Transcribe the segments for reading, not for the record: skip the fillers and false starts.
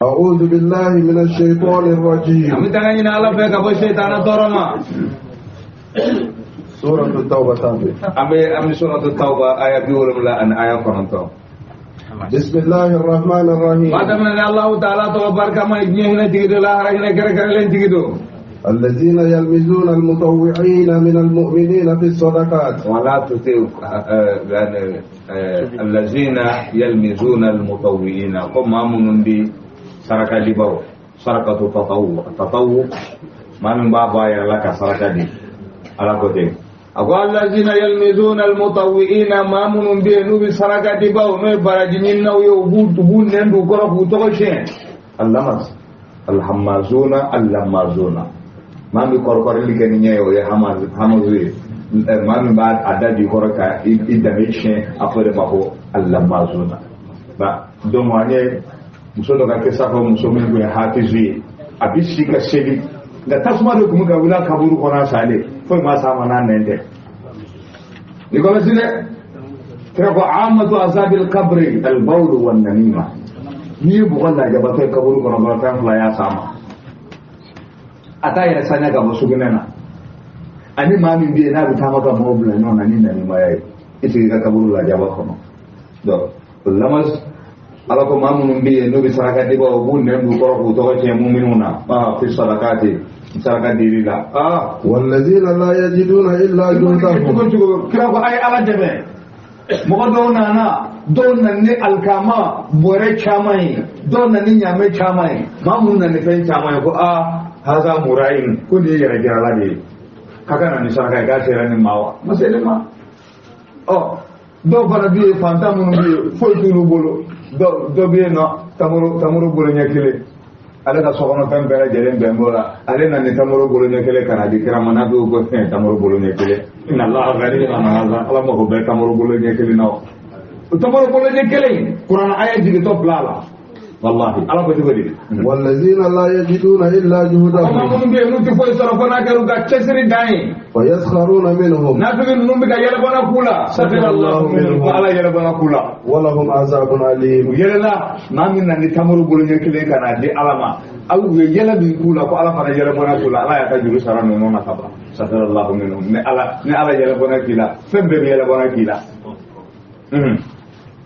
أعوذ بالله من الشيطان الرجيم. سورة التوبة Tauba ayat 12 ayat 9. بسم الله الرحمن الرحيم. الذين يلمزون المطوعين من المؤمنين في الصدقات ولا تطيعوا الذين يلمزون المطوعين قم امنون دي سركه دي باو سركه تطوع ما من بابا يا لك سركه دي على كوتين أقول الذين يلمزون المطوعين ما منهم بينو بسرقة باو نو براجين نو يوبوت بون نندو كرا بوتوشين اللمس اللمازون ما بي كوركور اللي كان ينيو يا همازوي ما من بعد عدد كوركا إدميشين أفضل ما هو اللمازون با دومانيه musodo ka kesa ko musomin ko hatizi abisi ka seli da tasma do kuma ga wula kaburu kona sale foi ma sama nan nende ni ko sine kira ko amatu azabil qabri al bawl wan namima ni bu wala ga ba kai kaburu kona ba ta fla ya sama ata ya sanya ga musu gunana ani ma min bi na ruta maka mobla no nani nani ma yayi ite ga kaburu la jaba kono do lamas ala ko mamunum bi no bi sarakati ba bu ne bu ko ko to ce mu'minuna fi sarakati sarakati lillah wallazina la yajiduna illa juhdahum kira ko ay ala debe mo ko do nana do nan ne alkama bore chamai do nan ni nyame chamai mamun nan ne fen chamai ko haza murain ko ne yara jara la de kaka nan saraka ga tere ni mawa masele ma do fana bi fanta mun bi foi tulu bolo do bi no tamuru bolo nyakile ale ka sokono tan bere jelen bengola ale na ni tamuru bolo nyakile kana di kira mana do ko tamuru bolo nyakile inna allaha ghaniyun hadha ala mo ko be tamuru bolo nyakile no tamuru bolo nyakile qur'an ayat jigi to blala wallahi ala ko jodi wallazina la yajiduna illa juhdahum amma mun be no ti foi sarafana garu ga chesri dai ويسخرون منهم نافذ نمبك يلبنا كولا سخر الله منهم وعلى يلبنا كولا ولهم عذاب أليم يلا ما من أن تمر بولن يكلي كنا دي علما أو يلا بيكولا فعلى فنا يلبنا كولا لا يكاد يسرا منهم كبا سخر الله منهم نعلى يلبنا كلا فبر يلبنا كلا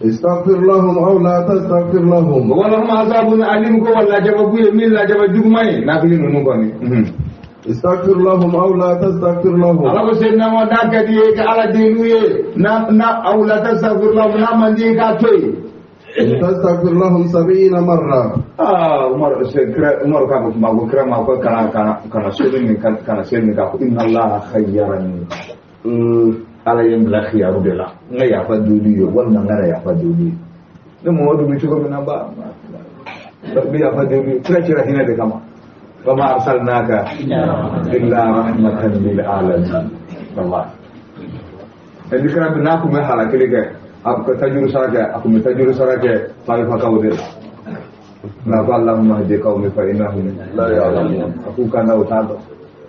استغفر لهم أو لا تستغفر لهم ولهم عذاب أليم كولا جبوا يمين لا جبوا جمعي نافذ نمبني استغفر لهم أو لا تستغفر لهم الله سيدنا وداك ديك على دينويه نا أو لا تستغفر لهم نا من ديك أتوي تستغفر لهم 70 مرة عمر كابو ما بكرة ما بكرة كنا سيرني كابو إن الله خيرني على يوم الخيار بلا نيا فدولي ولا نيا فدولي نمو ودو بيشوف من أبا بيا فدولي كلا هنا دكما وما أرسلناك إلا رحمة للعالمين والله اللي كان بناكم حالا كليك أكو تجور سرقة أكو متجور سرقة طائفة كودل نقول اللهم اهد قومي فإنهم لا يعلمون أكو كان أوتاد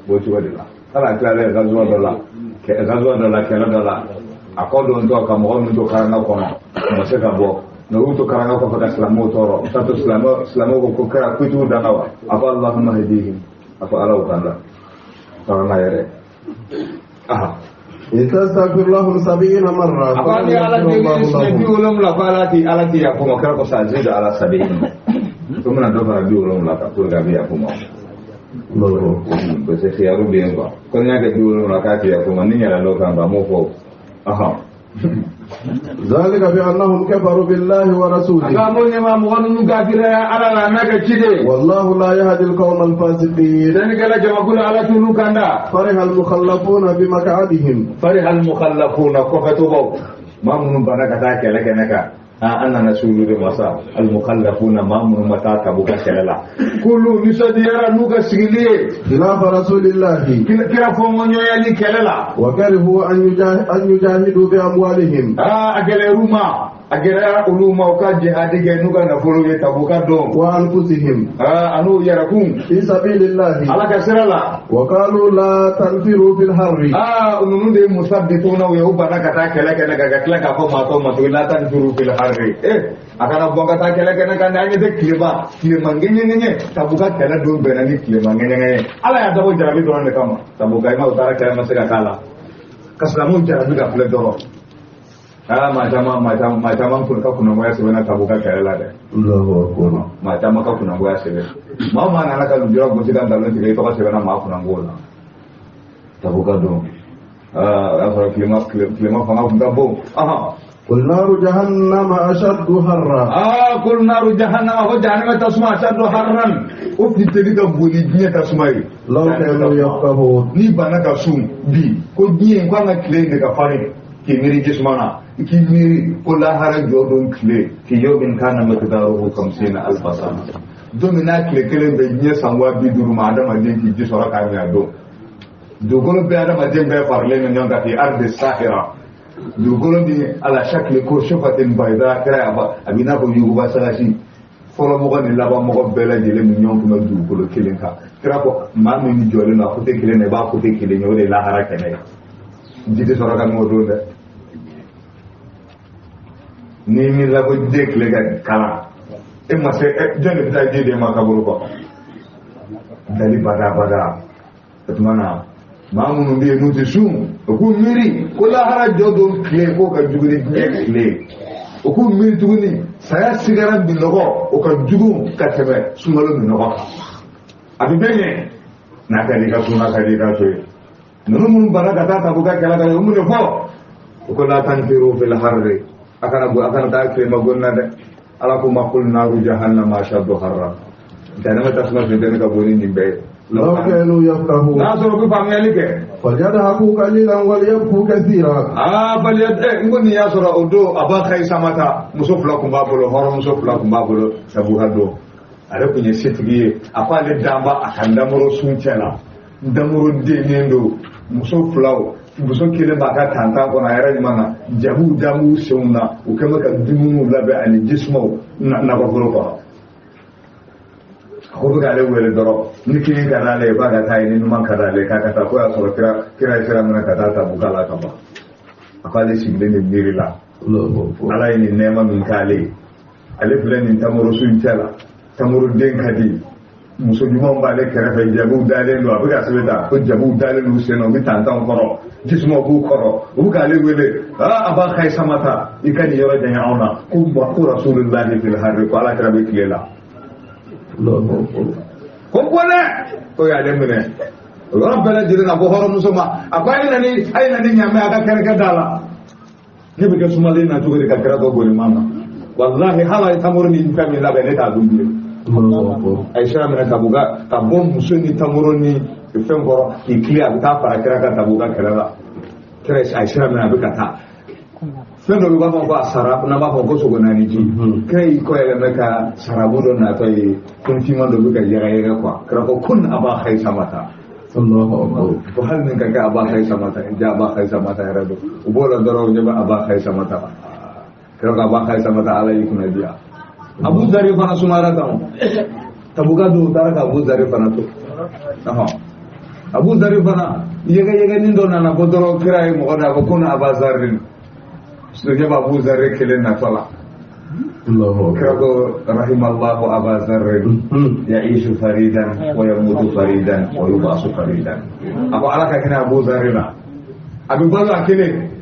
بوشوا دلا كلا كلا غزوة دلا كلا دلا أقول أنتو كمغون أنتو كارنا كنا مسكا بو نقول كارنا كفا كسلامو تورو تاتو سلامو كوكرا كويتو دانوا أفا اللهم هديهم أفا ألاو كانا كارنا يري تستغفر لهم 70 مرة أفاني على دي ولم لا فالاتي على دي يقوم كركو سازيد على 70 ثم ندفع دي ولم لا تقول غبي يقوم loro bese khiyaru bien quoi kon yaga di ولم لا كاتي يقوم ني يلا لو كان بامو فو ذلك بأنهم كفروا بالله ورسوله والله لا يهدي القوم الفاسقين فرح المخلفون بمقعدهم فرح المخلفون كفتبوا ما من بنك تاك لك أنا نسول بمسا المخلفون ما من متاك بك كلا كل نسديرا نوكا سيلي خلاف رسول الله كلا فمن يلي كلا وكرهوا أن يجاهدوا بأموالهم أجل روما agera uluma ka jihadi ge nuga na folo ye tabuka don وأنفسهم anu yarakun في سبيل الله ala kasrala وقالوا لا تنفروا في الحر ununu de musabbituna wa ubana kata kala kala kala ka ko mato mato la tan furu fil harri akana bonga ta kala kala kan anya de klima ngenye ngenye tabuka kala do benani klima ngenye ngenye ala ya dabo jarabi do ne kama tabuka ma utara kala masaka kala kaslamu jarabi ka fle doro macam pun kau kuna moya sebenarnya tabuka kaya lah deh. Macam kau kuna moya sebenarnya. Mau mana nak kalau jual musikan dalam tiga itu kau sebenarnya mau kuna moya. Tabuka dong. Asal klima fana pun kabung. قل نار جهنم أشد حرا قل نار جهنم أو جهنم تسمع أشد حرا وفي تلك بوليدنيا تسمع لو كانوا يفقهون ni bana kasum bi ko dien ko na kle ne ka fare ki miri jismana ki miri ko la hara jodon kle ki yobin kana makdaru kamsina alfasana domina kle kle be nya sanwa bi duru ma adama den ki jisora ka nya do golo be adama den be farle ne nyanga fi ardi sahira dugolo bi ala shakli ko shofatin bayda kra abina ko yugo basalashi folo mo ko ni laba mo ko bela jele mi nyom ko dugolo kilenka kra ko ma mi ni jole na ko te kilene ba ko te kilene o de la haraka ne jide soraka mo do de ni mi la ko dekle ga kala e ma se jone ta jide ma ka buru ko dali bada etmana mamu mbi nuti sum ku miri ko la hara jodo kle ko ka juguni kle ku miri tuguni saya sigara bi logo o ka jugu ka tebe sumalo mi logo abi benye na ka diga suna ka diga so nunu mun baraka ta buka kala ka mun fo ko la tanfiru fil harri akana ta kle magonna de ala ko makul naru jahannama shaddu harra dana mata suma de ka boni ni be لو كانوا يفقهون ناصر بفهم يلك فليضحكوا قليلا وليبكوا كثيرا ngoni ya sura odo abakai samata musofla kumbabolo horo musofla kumbabolo sabuhado are kunye sitigi apale damba akandamoro sunchela ndamoro denendo musofla buso kile baka tanta ko na yara mana jabu jamu sunna ukama ka dumu labe ali jismo na ko ko ko ga le wele doro niki ga na le ba ga tai ni man ka le ka ta ko ya so kira mana ka ta bugala ka ba akale sigle ni mirila ala ni nema min kale ale plan ni tamuru sun tela tamuru den kadi muso juma ba le kere fe jabu dale lo abuga sebeta ko jabu dale lu seno mi tanta koro jismo bu koro bu ga le wele aba khay samata ikani yoro janya ona ko ba ko rasulullahi fil harri ko ala kira be kilela kokole ko ya le mene rabbana jirna bo horo musoma akwai nani ai nani nyame aka karka dala ne be suma le na tugo de kakra do gole mama wallahi hala tamurni kami la be ta dumbe ai shara mena tabuga tabom musuni tamuroni ifen goro iklia ta para karaka tabuga karala kira ai shara mena be kata fendo ba ko asara na ba ko so gona ni ji kai ko ele meka sarabu do na toy kun fi man do ka yaga kwa kra ko kun aba khay samata sallallahu alaihi ko hal min ka aba khay samata ja aba khay samata rado ubola daro je ba aba khay samata kra ko aba khay samata alai kun dia abu zari fana sumara kan tabuga do taraka abu zari fana to abu zari fana yaga nin do na bodoro kira mo oda ko kun aba zarin Sebenarnya Abu Dzar kelen natola. Kerana rahimallahu Abu Dzar ya'ishu faridan wa yamutu faridan wa yub'atsu faridan. Apa alaka kena Abu Dzar na? Abu balu akele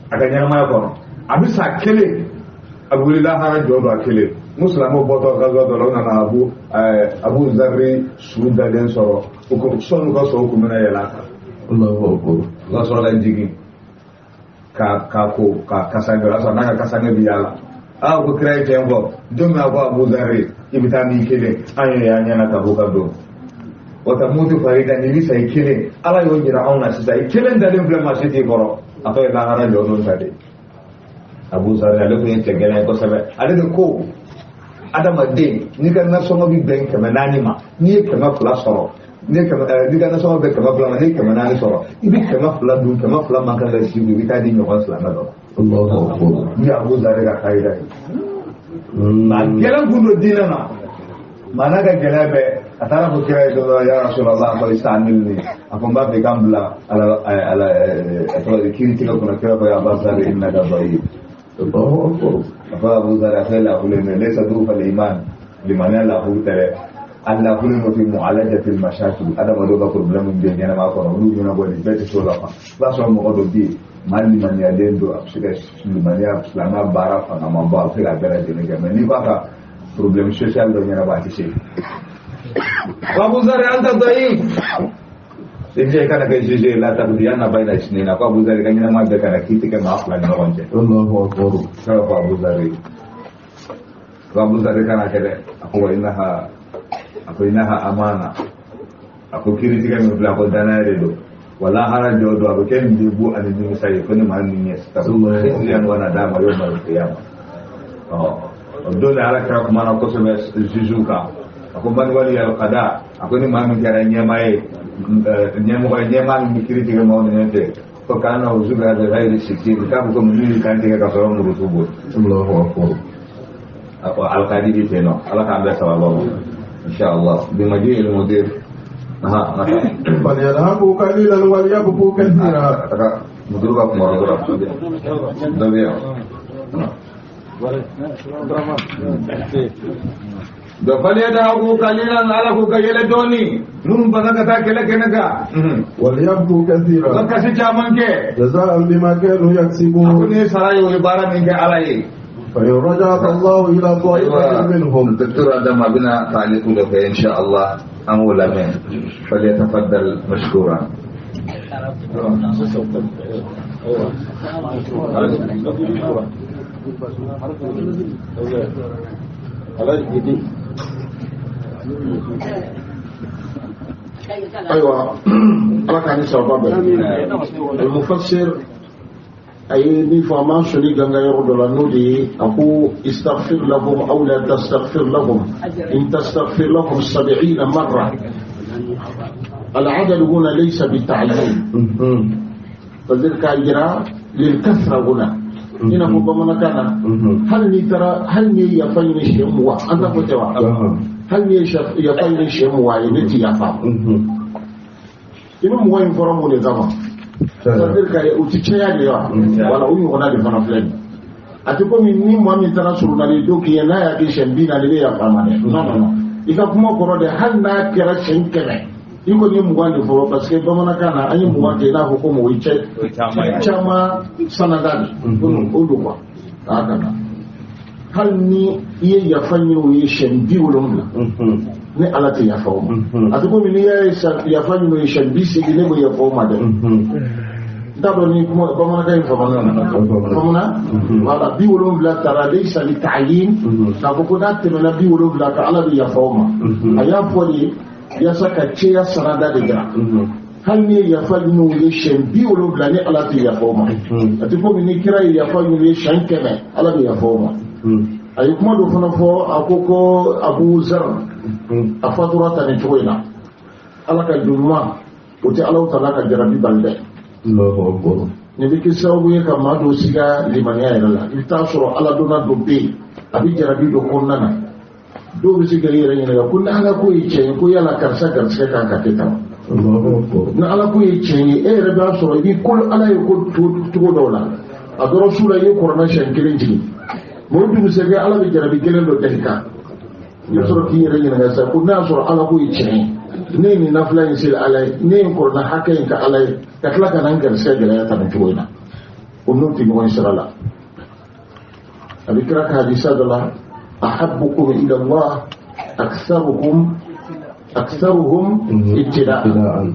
aganya ma ko. Abu sakele Abu Lillah hara jodo akele. Muslimo boto gazo do na Abu Dzar suda den soro. Ko sonu ko so ko mena yala. Allahu akbar. Allah sala jigi. Ka kasanga asa na kasanga biyala ko kray tembo dum na ba Abu Dzar ibita mi kele anya na tabuka do wata mutu farida ni bisa ikele ala yo jira auna sisa ikele ndale mblema siti goro ato ila hara jodo tade Abu Dzar ale ko yente gele ko sabe ale ko adama de ni kan na so mo bi ben kama nani ma ni kama fla soro ni kan na so mo be kama fla ni kama nani soro ibi kama fla du kama fla man kan da shi bi ta di no wasla na do Allahu akbar. Ya Abu Zar ga kaida na gelan gundo dinana mana ga gelabe atara ko kira ya Rasulullah ko istanilni akon ba be gambla ala to kiriti ko na kira ya Abu Zar inna da bayi Allahu akbar. apa Abu Zar akhala kullu laysa dufa al-iman liman lahu tare Allah kullu fi mu'alajati al-mashakil ada ma do ba problem be nyana ma ko no na bo be to la ba so mo do bi mali man ya dendo absige limania islama bara fa na mamba fi la bela de ne ni ba ka problem social do nyana ba ti Abu Zar anta dhaif Sehingga kana kai jeje la tabdiyana baina isnina kwa Abu Zar kanyana ma be kana kiti ke ma afla na wanje Allahu akbar. Kalau Abu Zar kana kede aku inaha amana aku kiri tiga mi bla ko dana redo wala hara jodo aku ken dibu ani ni sai ko ni man ni sta yang wana dama yo mal qiyam do la ala kra ko mana ko se jujuka aku man wali al qada aku ni man kera nyamae nyama mi kiri tiga mo ni te ko kana uzuga da gairi sikti ka ko mi kan tiga ka so mo rutubo Allahu akbar. apa al qadi di teno ala ka ambe sawabu insyaallah bimaji al-mudir فليذهبوا قليلا وليبقوا كثيرا. mudir ka kumara dabiya da falyadhabu qalilan ala ku gayela doni nun banaka ta kele kenaga وليبقوا كثيرا baka si chaman ke جزاء بما كانوا aku يكسبون. ne sarai wa bara min ke alai فإن رجعت الله إلى طائفة منهم دكتور آدم بنا تعليق لك إن شاء الله أمولا من فليتفضل مشكورا أيوة أراك عن سبب المفسر أي نفهم شنو جنگا يرد لنودي أقول استغفر لهم أو لا تستغفر لهم إن تستغفر لهم 70 مرة العدد هنا ليس بالتعيين فذلك إجراء للكثرة هنا هنا ربما كان هل يفين الشموع أنت فتوى هل يفين الشموع ينتي يفهم إنه موين فرموني زمان c'est-à-dire que uti caya de wa wala uyu kona de fana filɛ ati ko ni mɔgɔ min taara surunali do k'i ye n'a y'a kɛ siyɛn 40 ale y'a fama dɛ non i ka kuma kɔrɔ de hali n'a kɛra siyɛn 100 i kɔni ye 20 de fɔlɔ parce que bamanankan na an ye 20 kɛ i n'a fɔ ko mɔgɔ cɛ caman sanada de o do quoi k'a kana hali ni i ye yafa ɲini o ye siyɛn 70 ni ala tɛ yafa o ma ati ko n'i y'a ye yafa ɲini o ye siyɛn 80 ne b'o yafa o ma dɛ d'abord ni kuma bamanankan in famana wala 70 tara laysa li ta'yin k'a fɔ ko n'a tɛmɛna 70 ka ala bɛ yafa o ma a y'a fɔ de yasa ka cɛya sarada de jira hali ni ye yafa ɲini o ye siyɛn 70 ni ala tɛ yafa o ma ati ko ni kira ye yafa ɲini o ye siyɛn 100 ala bɛ yafa o ma a ye kuma dɔ fana fɔ a ko ko Abu Zar a fatura ta ni cogo in na ala ka juruma o tɛ Alahu Taala ka jarabi bali dɛ nin bɛ kɛ sababu ye ka maa dɔw siga limaniya yɛrɛ la i bɛ taa sɔrɔ ala donna dɔ bɛ yen a bɛ jarabi dɔ kɔnɔna na dɔw bɛ se ka i yɛrɛ ɲininka ko ni ala ko ye tiɲɛ ye ko yala karisa garisɛgɛ kan ka kɛ tan ni ala ko ye tiɲɛ ye e yɛrɛ b'a sɔrɔ i bɛ ko ala ye ko cogo dɔw la a dɔrɔn su la i ye kɔrɔna siyɛn 1 jigin mɔgɔ dugusɛjɛ ala bɛ jarabi kelen dɔ da i kan i bɛ sɔrɔ k'i yɛrɛ ɲininka sisan ko n'a y'a sɔrɔ ala ko ye tiɲɛ ye ne ye nin nafila in seli ala ye ne ye n kɔrɔna hakɛ in ka ala ye ka tila ka na n garisɛgɛ gɛlɛya ta nin cogo in na o n'o tɛ ɲɔgɔn sira la a bɛ kira ka hadisa dɔ la ahabbukum ila Allah aktharuhum ibtida'an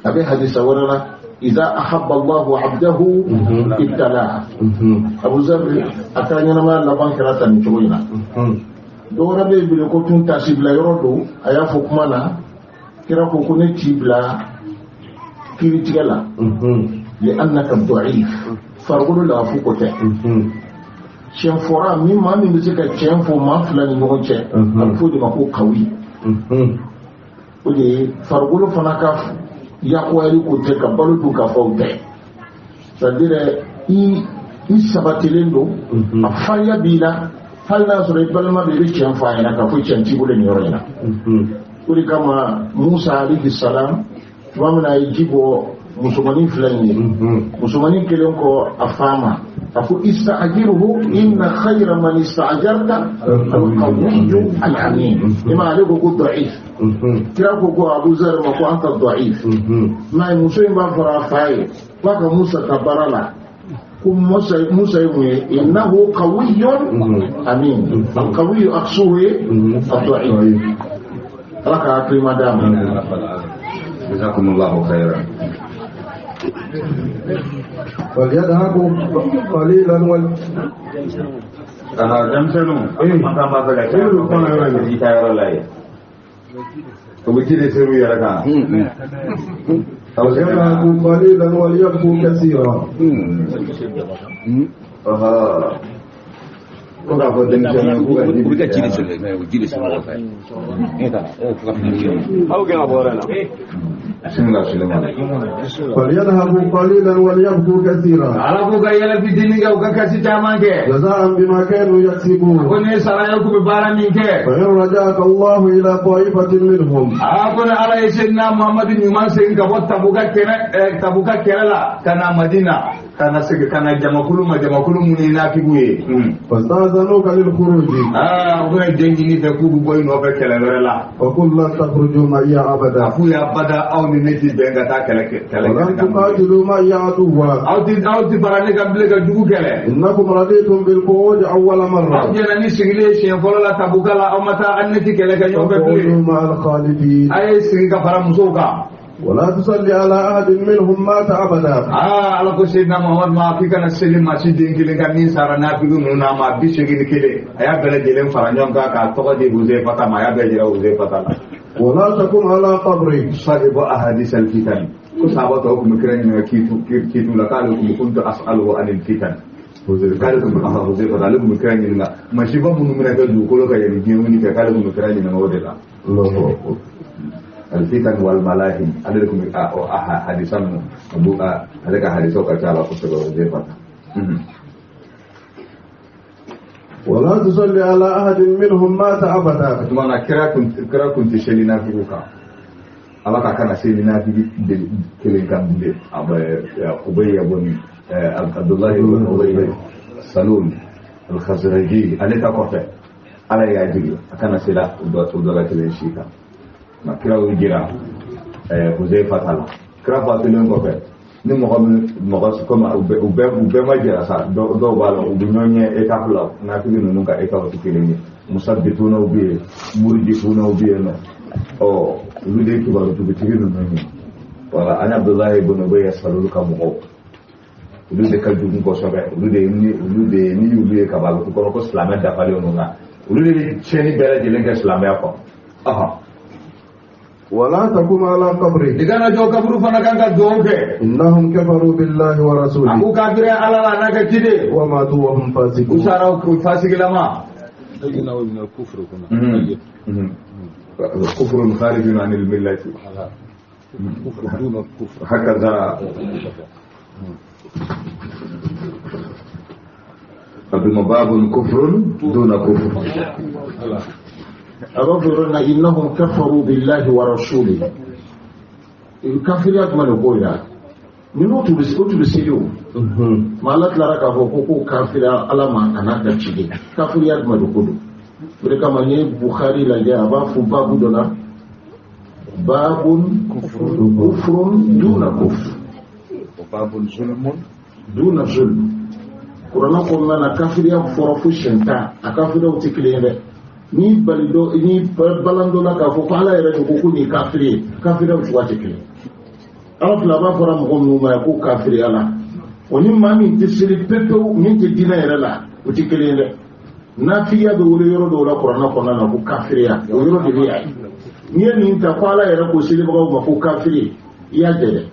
a bɛ hadisa wɛrɛ la إذا أحب الله عبده ابتلاه أبو ذر أكاننا ما لبان كراتا نشوينا دورا بي بلكو تون تاسيبلا يردو أيا فوكمانا كرا فوكوني تيبلا كيري تيغلا لأنك ضعيف فرغلو لا فوكوتي شين فورا مما من بسيكا شين فو ما فلاني نغنشي الفو دي مكو قوي ودي فرغلو فنكاف yakwari ko te ka balu du ka fawte c'est-à-dire isabatilin do afanya bila hal na sura balma be bi cin fa ina ka fu cin tibule ni yorina kuri kama Musa alayhi salam wamna yijibo musumani fulani musumani kelen ko afama afu ista'jiruhu inna khayra man ista'jarta al-qawiyyu al-amin ima alayku ko da'if kira ko Abu Zar ma ko anta da'if ma musuin ba fara fai maka Musa tabarala kum Musa yumi innahu qawiyyun amin al-qawiyyu aqsuhu ad-da'if laka terima damai. Jazakumullahu khairan. وليذهبوا قليلا Jam senu, maka maka dah. Seru kau nak lagi kita orang lain. Kebetulan seru ya kan. وليذهبوا قليلا وليبكوا كثيرا. Kau tak boleh dengar bukan? Bukan ciri semua apa? Ini tak. Aku kena boleh nak. وليذهبوا قليلا وليبكوا كثيرا. Kalau kau gaya lebih dini kau kasih caman ke? جزاء بما كانوا يكسبون. Kau ni saraya kau berbarang ni ke? فإن رجعك الله إلى طائفة منهم. Aku nak ala Sayyidina Muhammad nyuman sehingga buat tabuka kena lah karena Madinah karena jamakulu muni nak ibuye. فاستأذنوك للخروج. Aku nak janji ni aku buat ini apa kena lah. وقل لا تخرجوا معي أبدا. Aku ya pada awak ni nanti benga tak kena. ولن تقاتلوا معي عدوا. Awak ti barang ni kambil ke jugu kena. إنكم رضيتم بالقعود أول مرة. Awak jangan ni single siapa kalau lah tabuka lah awak mata ane ti kena kena apa beli. فقولوا مع الخالدين. Ayat sehingga para musuh kau. ولا تصلي على أحد منهم مات أبدا. Ala ko Sayyidina Muhammad ma fi kana selim masjid din kile kan ni sara na fi nu na ma bi shegi kile aya bele jelen faranyon ka to de buze pata ma ya be jira buze pata la ولا تكن على قبري. sahibu ahadis al fitan ko sahabat ko mikran ni kitu la kalu kuntu as'alu anil fitan buze kalu ko buze pata lu mikran ni na mashiba bunu mina ga du ko ka yani ni ka kalu mikran ni na ngode la الله الفتن والملاهي عليكم حديثا ابوka alika hadiso ka chala ko sego zefata ولا تصلي على أحد منهم مات أبدا. mana kira kun tishelina fuka alaka kana selina bi kelen kan bule ubay ibn Abdullah ibn Ubay Salul al-Khazraji alika kofe ala ya jigi akana sila udola kelen shika na kira ujira Huzaifa tala kira fatilen ko fe ni mo koma ube ma jira sa do balo ubunye e ka fula na kili nunu ka e ka o tikileni musabbituna ubi murjifuna ubi no o lude ki balo tu tikileni nunu wala ana Abdullah ibn Ubay salulu ka mo lude ka jugun ko sobe lude ni ubi ka balo ko islamet da fale onunga lude cheni bere jelen ka islamet ko aha ولا تقم على قبري. Digana jo kaburu fana kan ka do ke. إنهم كفروا بالله ورسوله. Aku kafir ala la naka kide. وماتوا وهم فاسقون. Usara ku fasik lama. Ayuna wa min al-kufr kuna. Kufr kharij an al-millah. Kufr dun al-kufr. Hakaza. Abdul bab kufr dun kufr. أغفرنا إنهم كفروا بالله ورسوله الكافر يكمل قولا منو تبسيلو ما لا تلارك فوقو كافر على ما أنا تشيلي كافر يكمل قولا mereka manye Bukhari lagi apa babu dona babun kufrun duna kufr babun zulmun duna zulm Qur'an ko na kafir ya forofu shenta akafir o tikile ni balido ni balando la ka fo ala yere ko ni kafiri kafiri o tuwa tekele ala fla ba fora mo no ma ko kafiri ala oni mami tisiri pepe min te dina yere la o tekele le na fiya do wole yoro do la qur'ana ko na ko kafiri ya o yoro de biya ni ta ko ala yere ko sili ba ko kafiri ya jere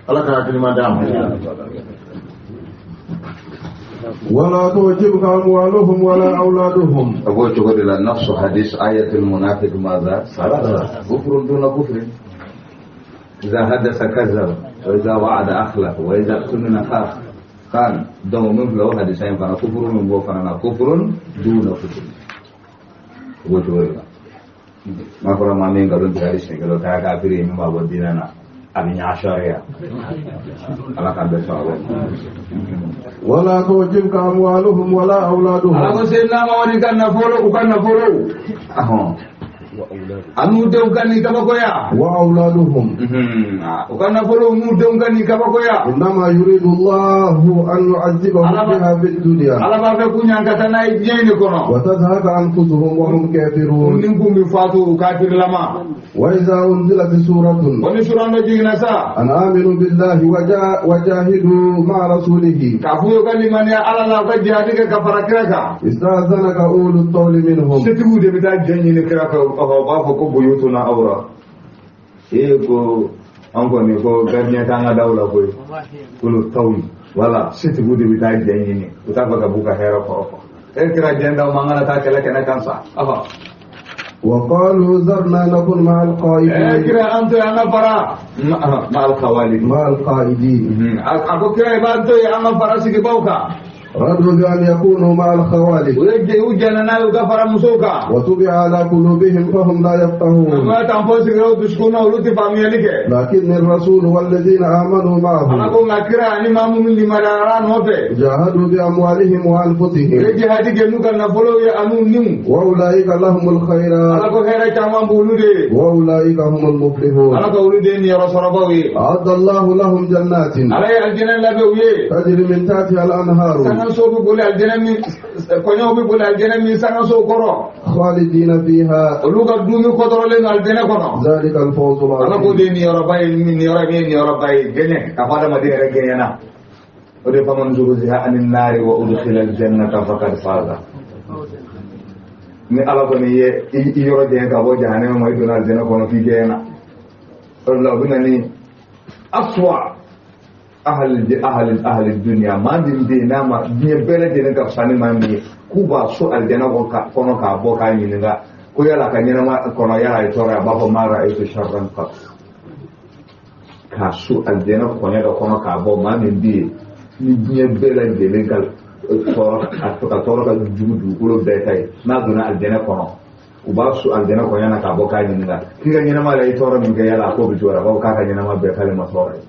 ala ka hakini madam ولا تعجبك أموالهم ولا أولادهم. أقول تقول إلى نفس حديث آية المنافق ماذا؟ ثلاثة كفر دون كفر. إذا حدث كذب وإذا وعد أخلف وإذا اؤتمن خاف kan donc min fila o hadisa in fana kufuru min b'o fana na kufurun duna kufur o b'o cogo de la n'a fɔra maa min nkalon tigɛ hali siɲɛ kelen o kɛra kafiri ye min b'a bɔ diinɛ na a bɛ ɲaga sariya ala k'an bɛɛ sɔn a bɛ ولا تعجبك أموالهم ولا أولادهم ala ko seyidina mamadi ka nafolo u ka nafolo anu denw ka ni kabakoya وأولادهم u ka nafolo n'u denw ka ni kabakoya إنما يريد الله أن يعذبهم بها في الدنيا ala b'a fɛ k'u ɲankata n'a ye diɲɛ in de kɔnɔ وتذهب أنفسهم وهم كافرون ni kun bɛ fatu kafirlama وإذا أنزلت سورة ko ni suran dɔ jiginna sa أن آمنوا بالله وجاهدوا مع رسوله k'a f'u ye ka limaniya ala la u ka jihadi kɛ ka fara kira kan استأذنك أولو الطول منهم setigiw de bɛ taa jɛn ɲini kira fɛ u b'a fɔ ko buyutuna awra ko an kɔni ko gardien t'an ka daw la koyi kolo tawli wala setigiw de bɛ taa jɛn ɲini u t'a fɛ ka b'u ka hɛrɛ kɔrɔ kira jɛn daw man kana taa kɛlɛ kɛnɛ kan sa وقالوا ذرنا نكن مع القائدين kira an to an ka fara ma alkhawali مع القائدين a ko kira b'an to an ka fara sigibaw kan رضوا بأن يكونوا مع الخوالف u jɛnna n'a ye u ka fara musow kan وطبع على قلوبهم فهم لا يفقهون ma tan fɔ sigilaw dusukun na olu tɛ faamuyali kɛ لكن الرسول والذين آمنوا ala معه ko nka kira ani maa minnu limariyara nɔfɛ جاهدوا بأموالهم u ye وأنفسهم jihadi kɛ n'u ka nafolow ye an'u niw وأولئك لهم ala الخيرات ko hɛrɛ caman b'olu de ye وأولئك هم المفلحون ala ka olu de ye niyɔrɔsɔrɔbaw ye أعد الله لهم جنات ala ye alijɛnɛ labɛn u ye تجري من تحتها الأنهار sangaso bɛ boli alijɛnɛ min kɔɲɔw bɛ boli alijɛnɛ min sangaso kɔrɔ خالدين فيها olu ka dumuni kɔtɔrɔlen don alijɛnɛ kɔnɔ ذلك الفوز ala ko العظيم de ye niyɔrɔba ye niyɔrɔ min ye niyɔrɔba ye gɛɲɛ ka fɔ adamaden yɛrɛ gɛɲɛna o de faman zuhziha ani naari wa udkhila aljannata faqad faza ni ala kɔni ye i yɔrɔ jɛn ka bɔ jahanama ma i donna alijɛnɛ kɔnɔ f'i gɛɲɛna o de la u bɛ na ni aswa ahli dunya maa min bɛ yen n'a ma diɲɛ bɛɛ lajɛlen ka fisa ni maa min ye k'u b'a so alijɛnɛ kɔnɔ k'a bɔ k'a ɲininka ko yala ka ɲɛnama kɔnɔ yala a ye tɔɔrɔ a b'a fɔ maa ra'aytu sharran qat k'a so alijɛnɛ kɔɲɛ dɔ kɔnɔ k'a bɔ maa min bɛ yen ni diɲɛ bɛɛ lajɛlen ka tɔɔrɔ ka jugu dugukolo bɛɛ ta ye n'a donna alijɛnɛ kɔnɔ u b'a so alijɛnɛ kɔɲɛ na k'a bɔ k'a ɲininka k'i ka ɲɛnama la i tɔɔrɔ min kɛ yala a k'o bɛ cogo di a b'a fɔ k'a ka ɲɛnama bɛɛ k'ale ma tɔɔrɔ ye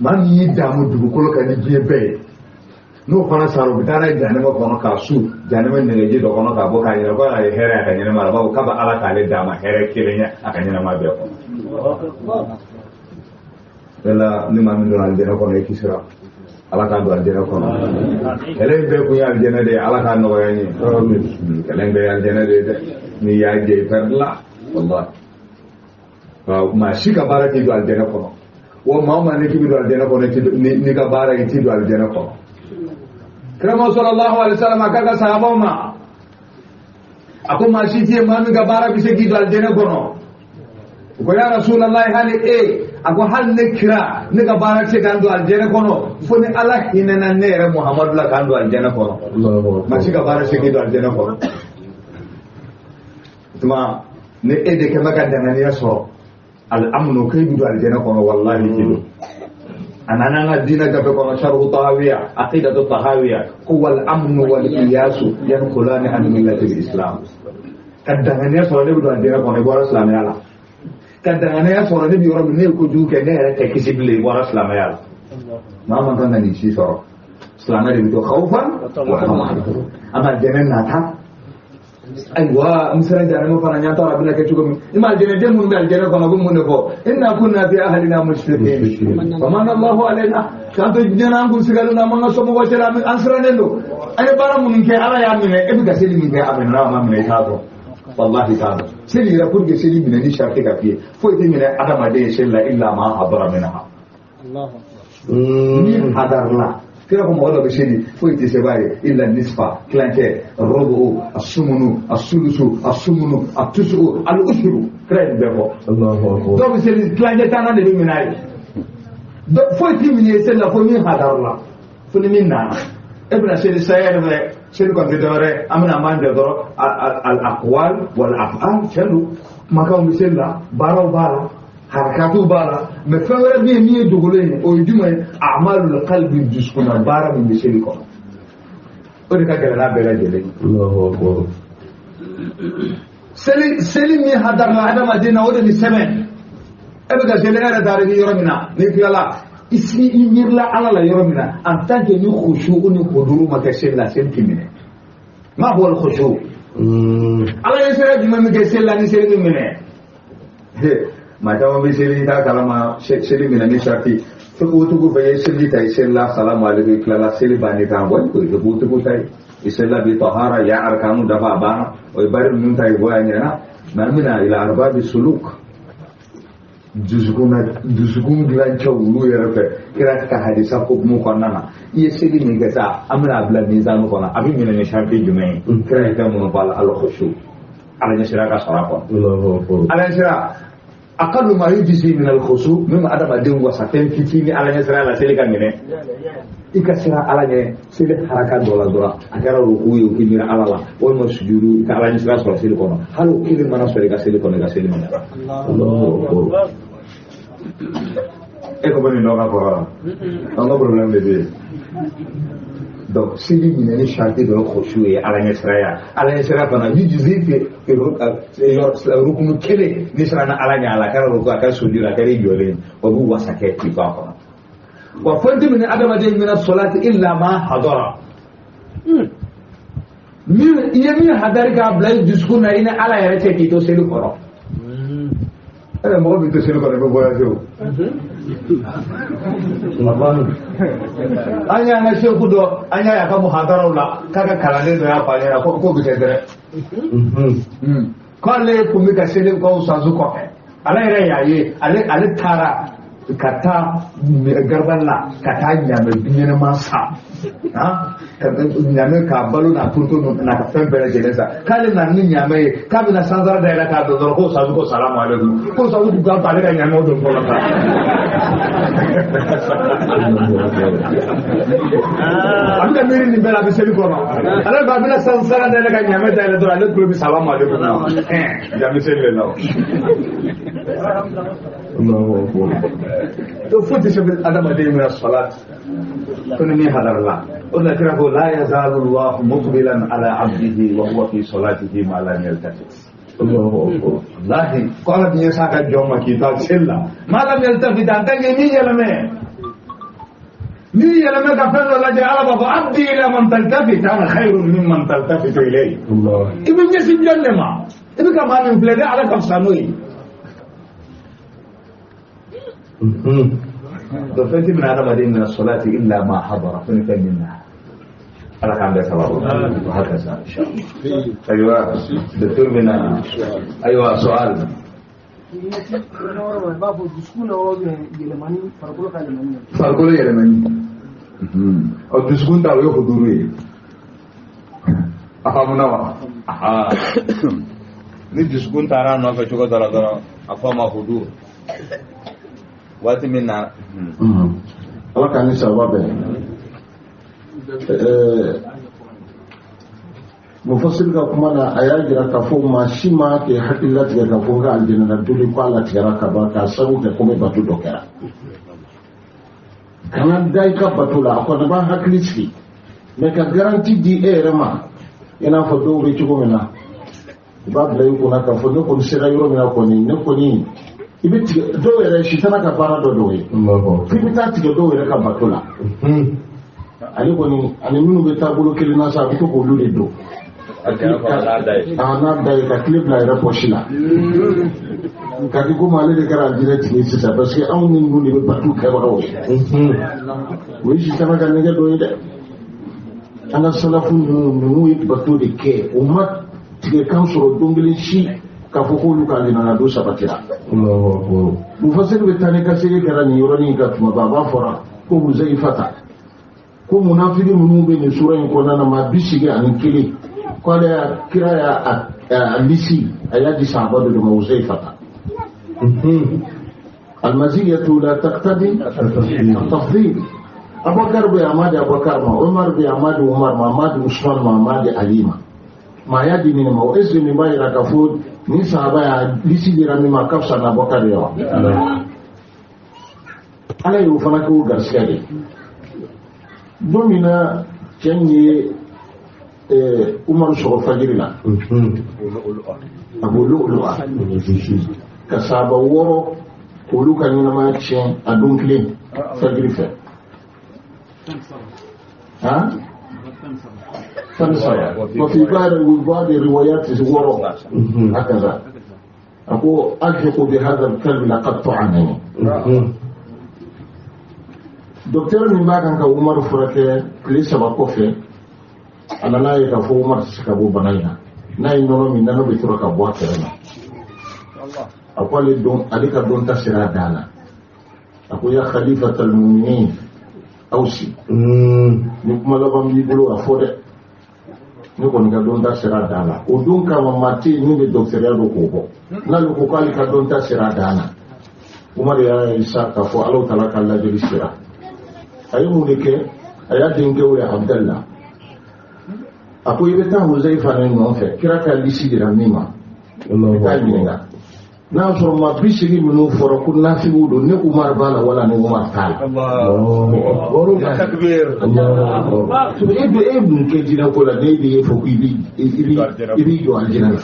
maa min y'i daamu dugukolo kan ni diɲɛ bɛɛ ye n'o fana sara u bɛ taa n'a ye jahanama kɔnɔ k'a su jahanama nɛgɛji dɔ kɔnɔ k'a bɔ k'a ɲininka ko a ye hɛrɛ a ka ɲɛnama la a b'a fɔ k'a bɛ ala k'ale d'a ma hɛrɛ kelen ye a ka ɲɛnama bɛɛ kɔnɔ yala ni maa min donna alijɛnɛ kɔnɔ i kisira ala k'a don alijɛnɛ kɔnɔ kɛlɛ in bɛɛ kun ye alijɛnɛ de ye ala k'a nɔgɔya n ye kɛlɛ in bɛɛ ye alijɛnɛ de ye dɛ n'i y'a jɛ i pɛrɛdi la walahi maa si ka baara t'i don alijɛnɛ kɔnɔ wa maa maa ni k'i bɛ don alijɛnɛ kɔnɔ n'i ka baara i t'i don alijɛnɛ kɔnɔ kirama sallallahu alaihi wasallam a k'a ka sahabaw ma a ko maa si t'i ye maa min ka baara bɛ se k'i don alijɛnɛ kɔnɔ u ko ya rasulallahi hali a ko hali ne kira ne ka baara tɛ se k'an don alijɛnɛ kɔnɔ fo ni ala hinɛna ne yɛrɛ muhamadu la k'an don alijɛnɛ kɔnɔ maa si ka baara tɛ se k'i don alijɛnɛ kɔnɔ tuma ni e de kɛ bɛ ka danganiya sɔrɔ al-amnu k'i bɛ don alijɛnɛ kɔnɔ wallahi k'i don a nana an ka diinɛ gafe kɔnɔ sharhu tahawiya aqidatu tahawiya ko wal amnu wal iyasu yanqulani an millati al-islam ka danganiya sɔrɔ ne bɛ don alijɛnɛ kɔnɔ i bɔra silamɛya la ka danganiya sɔrɔ ne bɛ yɔrɔ min ne ye kojugu kɛ ne yɛrɛ tɛ kisi bilen i bɔra silamɛya la maa man kan ka nin si sɔrɔ silamɛ de bɛ to khawfan wa tama'an an ka alijɛnɛ nata ayiwa n sera jahanama fana ɲan tɔra a bɛna kɛ cogo min i ma alijɛnɛden minnu bɛ alijɛnɛ kɔnɔ u bɛ mun de fɔ inna kunna fi ahlina mushfiqin famanna Allahu alayna k'an to diɲɛ na an kun sigalen don an m'an ka somɔgɔw cɛla an sirannen don an ye baara minnu kɛ ala y'a minɛ e bɛ ka seli min kɛ a minɛ n'a ma minɛ i t'a dɔn wallahi t'a dɔn seli yɛrɛ pour que seli minɛ ni sariti ka f'i ye foyi tɛ minɛ adamaden ye seli la illa ma hadara minha ni hadara la kira ko mɔgɔ dɔ bɛ seli foyi tɛ se b'a ye illa nisfa kilancɛ robo asumunu asulusu asumunu atusu al-usru kira ye nin bɛɛ fɔ dɔw bɛ seli kilancɛ tanna de bɛ minɛ a ye foyi tɛ minɛ ye seli la fo min hadara la fo ni min nana e bɛna seli saya yɛrɛ fɛ seli kɔni tɛ dɔwɛrɛ an bɛna an b'an jɔ dɔrɔn al-aqwal wal-af'al cɛn don kumakanw bɛ seli la baaraw b'a la harakatu bala me fawra bi mi dogolen o jumay a'malul qalbi duskuna bara min bisiri ko o de ka gala bela jele Allahu akbar. seli mi hadama adama dina o de ni semen ebe ga jele era dare ni yoromina ni kiyala isi imirla ala la yoromina en tant que ni khushu ni huduru ma ka sella sen kimine ma huwa al khushu ala yesera juma mi ke sella ni seli mine macam misalnya kita kalau seli mina ni syafi tuku bayi seli tay sella salam alaikum kelala seli bani kawan itu tuku tay sella bi tahara ya arkanu dafa bana o baru minta ibu anya na mina ila arbab suluk dusukun gilan chawlu ya rafe kira ka hadisa ko mu konnana iya seli ni gata amna abla mizan kona abi mina ni syafi jume kira ka mu bal al khushu ala nyasira ka sarako ala nyasira aqallu ma yujzi min al-khushu mimma adama din wasaten fitini ala nya sira la sele kan ne ikasira ala nya sele haraka dola agara ruku yu kimira ala la wal masjudu ka ala nya sira so sele kono halu kili mana sele ka sele kono ka sele mana Allahu akbar e ko bani doga ko Allah problem de donc sili min ni shanti do khushu e ala nya sira kana yujzi fi rukunu kele ni sira na ala nya ala kala ruku aka sujura kare jole wa bu wasake ti ba ko wa fanti min adama de min as-salati illa ma hadara min yemi hadari ka blay diskuna ina ala ya ce ki to selu koro ala mo bi to selu koro ko boya jo anya na sheku do anya ya ka muhadara la kaga kalane do ya pale ko bi tere ko le ku mi ka sele ko sazu ko ala ire yaye ale tara kata garballa kata nyame binyene masa ha nyame ka balu na turto na ka fembere jenesa kale na ni nyame ka bi na sanzara da ila ka do ko sazu ko salamu alaikum ko sazu ku ga pale ka nyame do ko la anda miri ni bela bi seli ko ma ala ba bi na sanzara da ila ka nyame da ila do ala ko bi salamu alaikum nyame seli la Allahu akbar to futi sabil adama de min as-salat kun ni hadarla ona kirahu la yazalu Allah muqbilan ala 'abdihi wa huwa fi salatihi ma lam yaltafit Allahu akbar wallahi qala biya saka joma kita sella ma lam yaltafit anta ni yalame ka fa la ja'ala ba 'abdi ila man taltafit ana khairun mimman taltafit ilayhi Allah ibn yasin jannama ibi ka ma min flada ala kafsanui فانت من هذا مدين من الصلاة إلا ما حضر فنك منها على كام ده سبب وهكذا إن شاء الله أيوة دكتور منا أيوة سؤال فرقوا يا لمن أو تسكون تاوي خدوري أفهمنا ni duskun tara no fa chugo dara afama hudur wati minna ala kan sababe mufassir ka kuma na ayagira ka fo ma shi ma ke hakilla tiga ka fo ga aljanna na dole ko ala tiga ka ba ka sau da kuma batu dokera kana dai ka batu la ko da ba hakli ci me ka garanti di erema ina fa do re chugo mena ba da yi kuna ka fo do ko sira yoro mena ko ni ne ko ni ibi do yɛrɛ si tana ka baara dɔ dɔw ye f'i bɛ taa tigɛ dɔw yɛrɛ ka bato la ale kɔni ani minnu bɛ taabolo kelen na sa a bɛ to k'olu de don n'a da ye ka tile bila yɛrɛ pɔsi la ka di komi ale de kɛra direct tigi sisan parce que anw ni ninnu de bɛ bato kɛbagaw ye o ye si tana ka nɛgɛ dɔ ye dɛ an ka salafu ninnu ye bato de kɛ o ma tigɛ kan sɔrɔ don kelen si ka fɔ k'olu ka limana don sabatira mufasiri bɛ taa ni ka sege kɛra nin yɔrɔnin ka tuma bɛɛ a b'a fɔra ko Muzaifata ko munafiki minnu bɛ nin sura in kɔnɔna na maa 81 ko ale kira y'a lisi a y'a di sahaba dɔ de ma Muzaifata almaziyatu la taqtadi at-tafdil Abubakar bɛ Amadi Abubakar ma Umar bɛ Amadi Umar ma Amadi Usman ma Amadi Ali ma maa y'a di nin ma o est-ce que nin b'a yira k'a fɔ ni sahaba ya lisi dira mi ma kafsa na Abubakar yawa ala yi fana ko gaskiya ne domina kenye Umar sɔrɔ fajiri la Abu Lu'lu'a ka sahaba 6 olu ka ɲɛnamaya tiɲɛ a don kelen fajiri fɛ وفي بعض الروايات 6 هكذا أقول ألحق بهذا الكلب لقد طعني دكتور من بعد أنك عمر فرك ليس بكوفي أنا لا يكفو عمر سكابو بنايا ناي نونو من نانو بترك أبوات كرنا أقول لدون أديك دون تسرع دانا أقول يا خليفة المؤمنين أوصي نكمل لهم يقولوا أفوده نكون كدون تسرع دانا ودون كما ماتي من الدكتور يالوكو نالو كوكالي كدون تسرع دانا عمر يا إسحاق كفو الله تعالى كلا جلسرا أيوم ذيك أيات دينكوا يا عبد الله أقول يبتاه حذيفة نينوفه كرا كاليسي دراميما الله ناصر ما بيسيري منو فرقون نافيو دو ني عمر بالا ولا ني عمر قال الله تكبير الله سو ابن كجينا كولا ني دي فوكي بي جو الجنة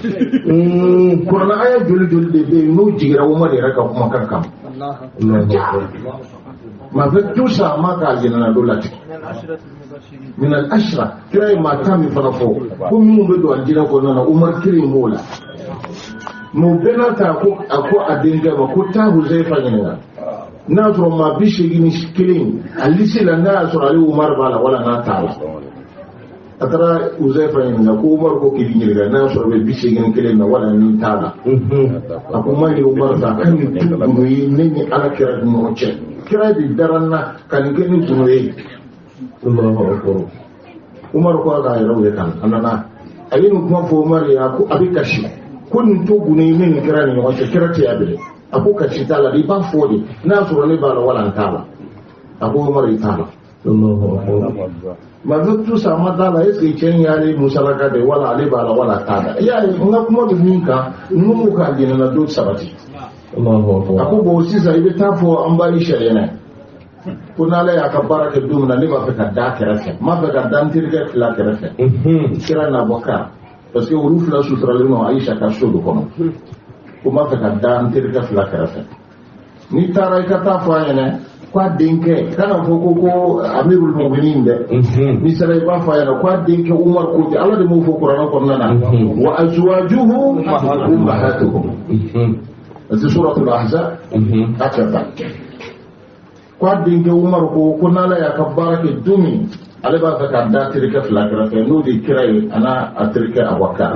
قرنا ايا جول دي نو جيرا عمر يركا كما كان الله ما فتوسا ما قال جنة دولات من الاشرة كراي ما تامي فنفو كم يوم بدو الجنة كونا عمر كريم مولا mu benata ako adenga ba ko ta Huzaifa ne na so ma bishi gini kilin alisi la na so ali Umar bala wala na tala atara Huzaifa ne ko Umar ko kidi ne na so be bishi gini kilin na wala ni tala ako mali Umar ta kan tugu ne ni ala kira mu ce kira di daranna kan gani tunoye Allahu akbar Umar ko ga rawe kan anana ayin kuma fo Umar ya ko abikashi kun to gune min kira ne wace kira ce abile ako ka ci tala di ba fodi na so ne ba wala tala ako mari tala Allahu akbar mazatu sama tala yake cin yare musalaka da wala ali ba wala tala ya nga kuma duninka numu ka gina na duk sabati Allahu akbar ako bo si sai be tafo an bari shari'a ne kuna la ya kabara ke dum na ne ba fa da kira fe ma fa dan tirga la kira fe kira na boka parce que olu fila suturalen non Aisha ka so do kono kuma fɛ ka da n terikɛ fila kɛrɛfɛ ni taara i ka taa fɔ a ɲɛna k'a denkɛ kana fɔ ko amirul mu'minin dɛ ni sera i b'a fɔ a ɲɛna k'a denkɛ Umar ko ten Ala de m'o fɔ Kuranɛ kɔnɔna na wa azwajuhu ummahatuhum c'est suratul Ahzab a kɛ tan k'a denkɛ Umar ko n'Ala y'a ka baara kɛ don min ale b'a fɛ ka da terikɛ fila kɛrɛfɛ n'o de kira ye ana a terikɛ Abubakar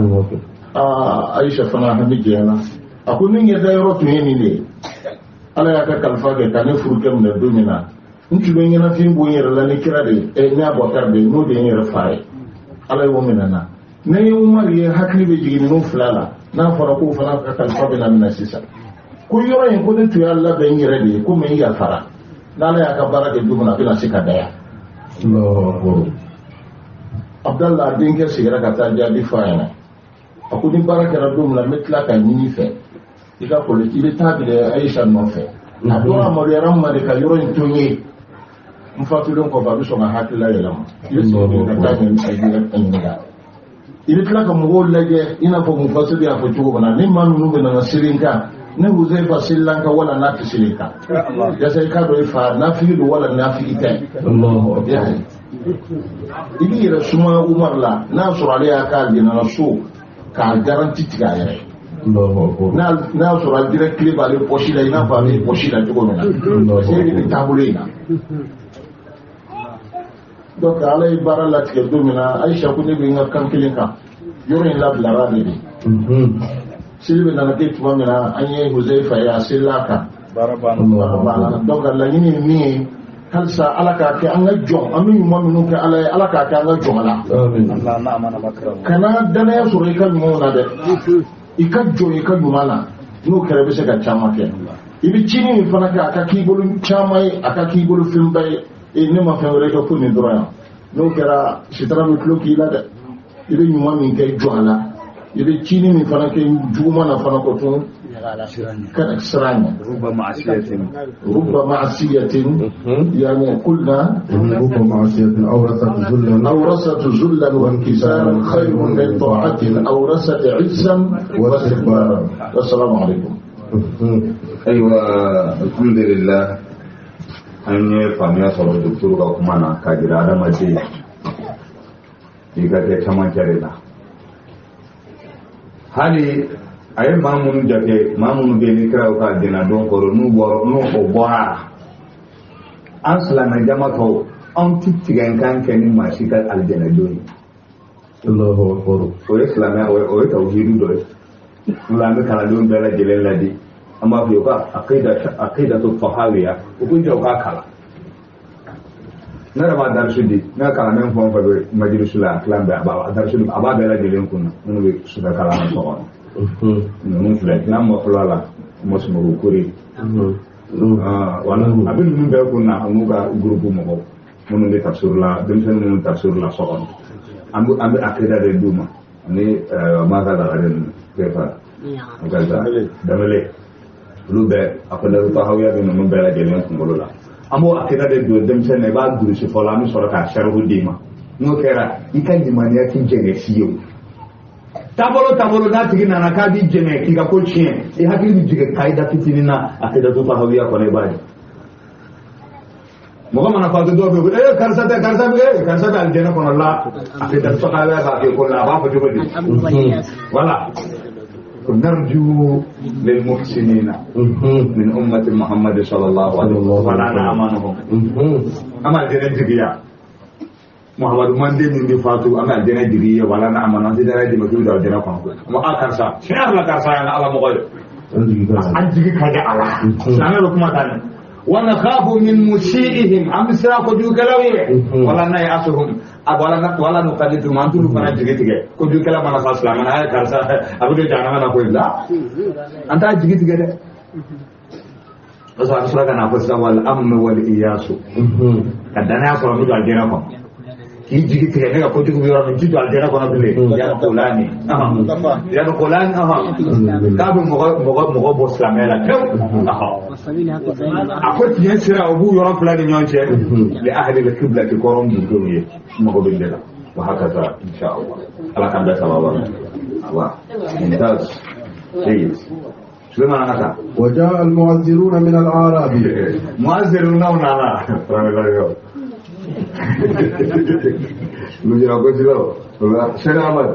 Aisha fana hami jɛna a ko ni ɲɛda yɔrɔ tun ye nin de ye Ala y'a ka kalifa kɛ ka ne furukɛ minɛ don min na n tun bɛ ɲɛnafin bɔ n yɛrɛ la ni kira de ye ni Abubakar de ye n'o de ye n yɛrɛ fa ye Ala y'o minɛ na ne ye Umar ye hakili bɛ jigin ninnu fila la n'a fɔra k'o fana ka kalifa bɛ na minɛ sisan ko yɔrɔ in ko ne tun y'a labɛn n yɛrɛ de ye ko mɛ n yafara n'Ala y'a ka baara kɛ don min na a bɛna se ka daya Abdallah denkɛ sigira ka taa jaabi fɔ a ɲɛna a ko ni baara kɛra don min na n bɛ tila ka ɲini fɛ i ka kɔlɔsi i bɛ taa bila Aisha nɔfɛ a don amaluyara ma de ka yɔrɔ in to n ye n fatulen kɔfɛ a bɛ sɔn ka hakilila yɛlɛma i bɛ sɔn ka taa ɲininka i bɛ tila ka mɔgɔw lajɛ i n'a fɔ mufasiri y'a fɔ cogo min na ni maa ninnu bɛ na siri kan ne Huzaifa sirilan kan wala n'a tɛ siri kan yasa i k'a dɔn i fa nafigi don wala nafigi tɛ i b'i yɛrɛ suma Umar la n'a sɔrɔ ale y'a k'a jɛnana so k'a garanti tigɛ a yɛrɛ n'a sɔrɔ a direct clé b'ale poche la i n'a fɔ a bɛ poche la cogo min na parce que e de bɛ taabolo in na donc Ala ye baara latigɛ don min na Aisha ko ne bɛ n ka kan kelen kan yɔrɔ in labilara de de seli bɛ nana kɛ tuma min na an ye Huzaifa ye a selila a kan donc laɲini ye min ye halisa Ala k'a kɛ an ka jɔn an bɛ ɲuman minnu kɛ Ala ye Ala k'a kɛ an ka jɔn la kana danaya sɔrɔ i ka ɲumanw na dɛ i ka jɔn i ka ɲuman na n'o kɛra i bɛ se ka caman kɛ i bɛ cini min fana kɛ a ka k'i bolo caman ye a ka k'i bolo fɛnba ye ne ma fɛn wɛrɛ kɛ ko nin dɔrɔn yan n'o kɛra sitara bɛ tulo k'i la dɛ i bɛ ɲuman min kɛ jɔn la ibe chini mi fana ke juma na fana ko to kana siranya rubba ma'asiyatin yani kulna رب معصية أورثت ذلا وانكسارا خير من طاعة أورثت عزا واستكبارا. والسلام عليكم. أيوة الحمد لله an yi famiya sauran doktor ga kuma na kagira da mace iga ta kaman kare na hali ayi mamunu jake mamunu be ni kira ka dina don koro nu boro nu o bora an salama jama ko an titigan kan kenin mashi kal aljanna doni Allahu akbar. o islam o tauhidu do ulama kala don bela jelen ladi amma fi ka aqidatu tahawiya ukun jawka kala na ba darshudi na kala men fon fa majlisul aklam ba ba darshudi aba bela jelen kun mun be su da kala na so mun fle na mo flala mo smo kuri wala abin mun be kun na mu ga grupu mo mun be tafsir la dem sen mun tafsir la so ambu aqida de duma ni ma ga da den kefa ga damale lube akala tahawiya be mun bela jelen kun bolola amo akida de do dem sen ne ba du si fola mi soro ka sharhu dima no kera ikan di mania kin jenge siyo tabolo na tigi na ka di jenge ki ga ko chien e hakili di jige kaida fitini na akida do tahawiya ko ne ba mo ko mana fa do be karsa be aljana ko la akida to tahawiya ka ko la ba ko jogo di wala نرجو للمحسنين من أمة محمد صلى الله عليه وسلم ولا نأمانهم أما الجنة جريا محمد من دي من دي فاتو أما الجنة جريا ولا نأمانهم دي درجة مكيو دا الجنة كنكو أما أكرسا شنر لكرسا يعني على مغير أنجي كجا الله سنة لكما تاني ونخاف من مسيئهم أم سراكو جو كلاوي ولا نيأسهم wala no kadi tu mantu fana jige ko ju kala mana sa islam na ay karsa abu de jana na ko illa anta jige de asa sura kana fasa wal amn wal iyasu kadana ko mi dal jena ko ki jige ne ko ju bi ron ji dal jena ko na bile ya qulani ka bu mo bo islamela akwai tiyan sira abu yoron fulani nyonche li ahli al-qibla ki korom du doye mako be ndela wa hakaza insha Allah ala kan da sababa wa mumtaz jayyid سليمان هذا وجاء المعذرون من الأعراب معذرون ونانا lu jira ko jilo sera amat